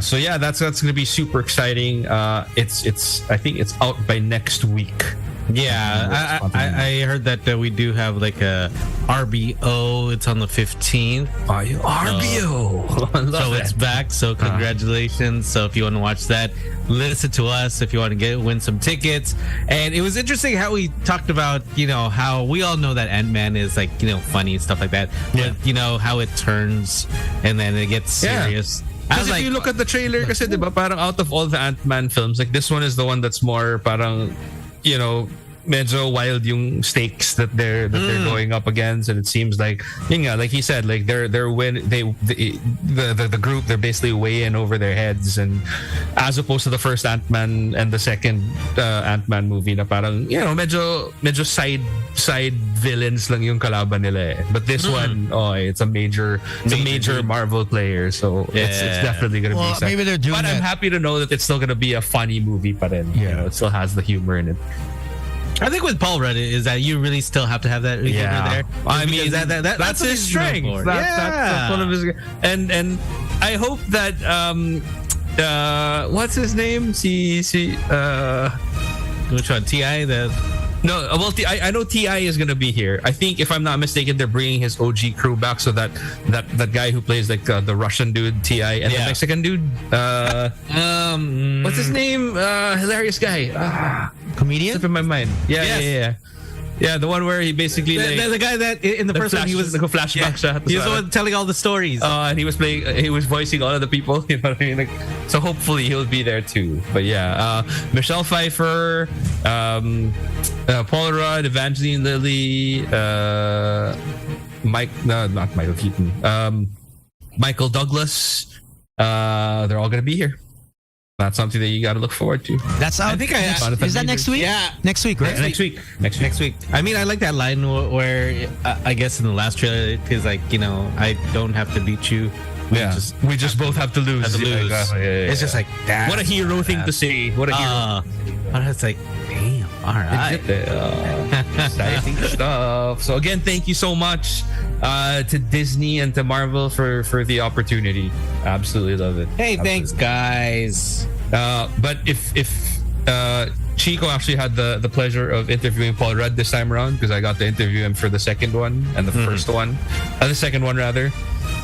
So yeah, that's going to be super exciting. I think it's out by next week. Yeah, I heard that we do have like a RBO. It's on the 15th. RBO. So it's back. So congratulations. So if you want to watch that, listen to us. If you want to win some tickets. And it was interesting how we talked about, how we all know that Ant-Man is funny and stuff like that. Yeah. But how it turns and then it gets serious. Because if you look at the trailer, kasi diba, parang out of all the Ant-Man films, like this one is the one that's more parang, medyo wild yung stakes that they're going up against, and it seems like like he said, like the group, they're basically way in over their heads, and as opposed to the first Ant-Man and the second Ant-Man movie na parang medyo side villains lang yung kalaban nila eh. But this one, it's a major Marvel player, so it's definitely gonna be maybe they're doing but I'm happy to know that it's still gonna be a funny movie pa rin. It still has the humor in it. I think with Paul Rudd is that you really still have to have that humor there. I mean, that's his strength. That's one of his. And I hope that what's his name? Which one? T.I. No, well, I know T.I. is gonna be here. I think, if I'm not mistaken, they're bringing his OG crew back, so that guy who plays the Russian dude T.I. and the Mexican dude. What's his name? Hilarious guy. Comedian? It's in my mind. Yeah, the one where he basically the guy that in the first one he was flashback shot. He was the one telling all the stories. And he was voicing all of the people. You know what I mean? So hopefully he'll be there too. But yeah, Michelle Pfeiffer, Paul Rudd, Evangeline Lilly, not Michael Keaton, Michael Douglas. They're all gonna be here. That's something that you got to look forward to. That's out. Is that next week? Yeah, next week, right? Next week. I mean, I like that line where I guess in the last trailer it is like, I don't have to beat you. We just both have to lose. It's just like that. What a hero thing to say. What a hero. It's like, damn. All right. Exciting stuff. So again, thank you so much to Disney and to Marvel for the opportunity. Absolutely love it. Hey, thanks, guys. But if Chico actually had the pleasure of interviewing Paul Rudd this time around, because I got to interview him for the second one and the first one, the second one rather.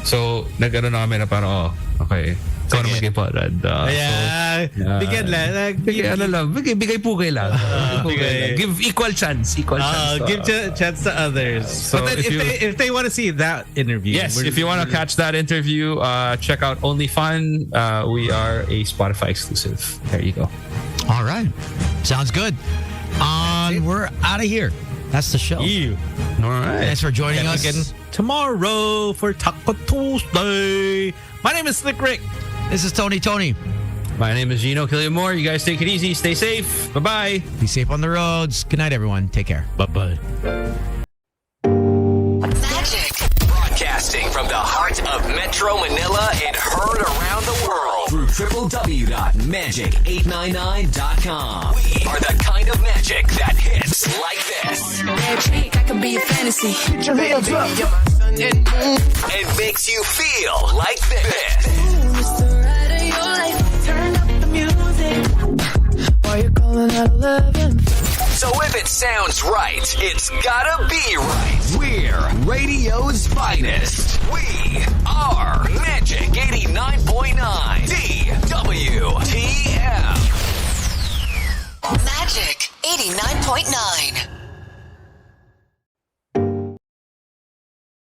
So nagano namin na parang okay, Ikaw naman kay Parad. Bigay pugay lang. Give equal chance. Give chance to others. So but then if they want to see that interview, yes, if you want to catch that interview, check out Only Fun. We are a Spotify exclusive. There you go. All right, sounds good. We're out of here. That's the show. All right. Thanks for joining us again tomorrow for Taco Tuesday. My name is Slick Rick. This is Tony. My name is Gino Killiamore. You guys take it easy. Stay safe. Bye-bye. Be safe on the roads. Good night, everyone. Take care. Bye-bye. Magic. Broadcasting from the heart of Metro Manila and heard around the world through www.magic899.com. We are the kind of magic that hits like this. Magic, I could be a fantasy. Put your hands up. And makes you feel like this. It's the ride of your life. Turn up the music. While you're calling out 11. So if it sounds right, it's gotta be right. We're radio's finest. We are Magic 89.9 DWTM. Magic 89.9.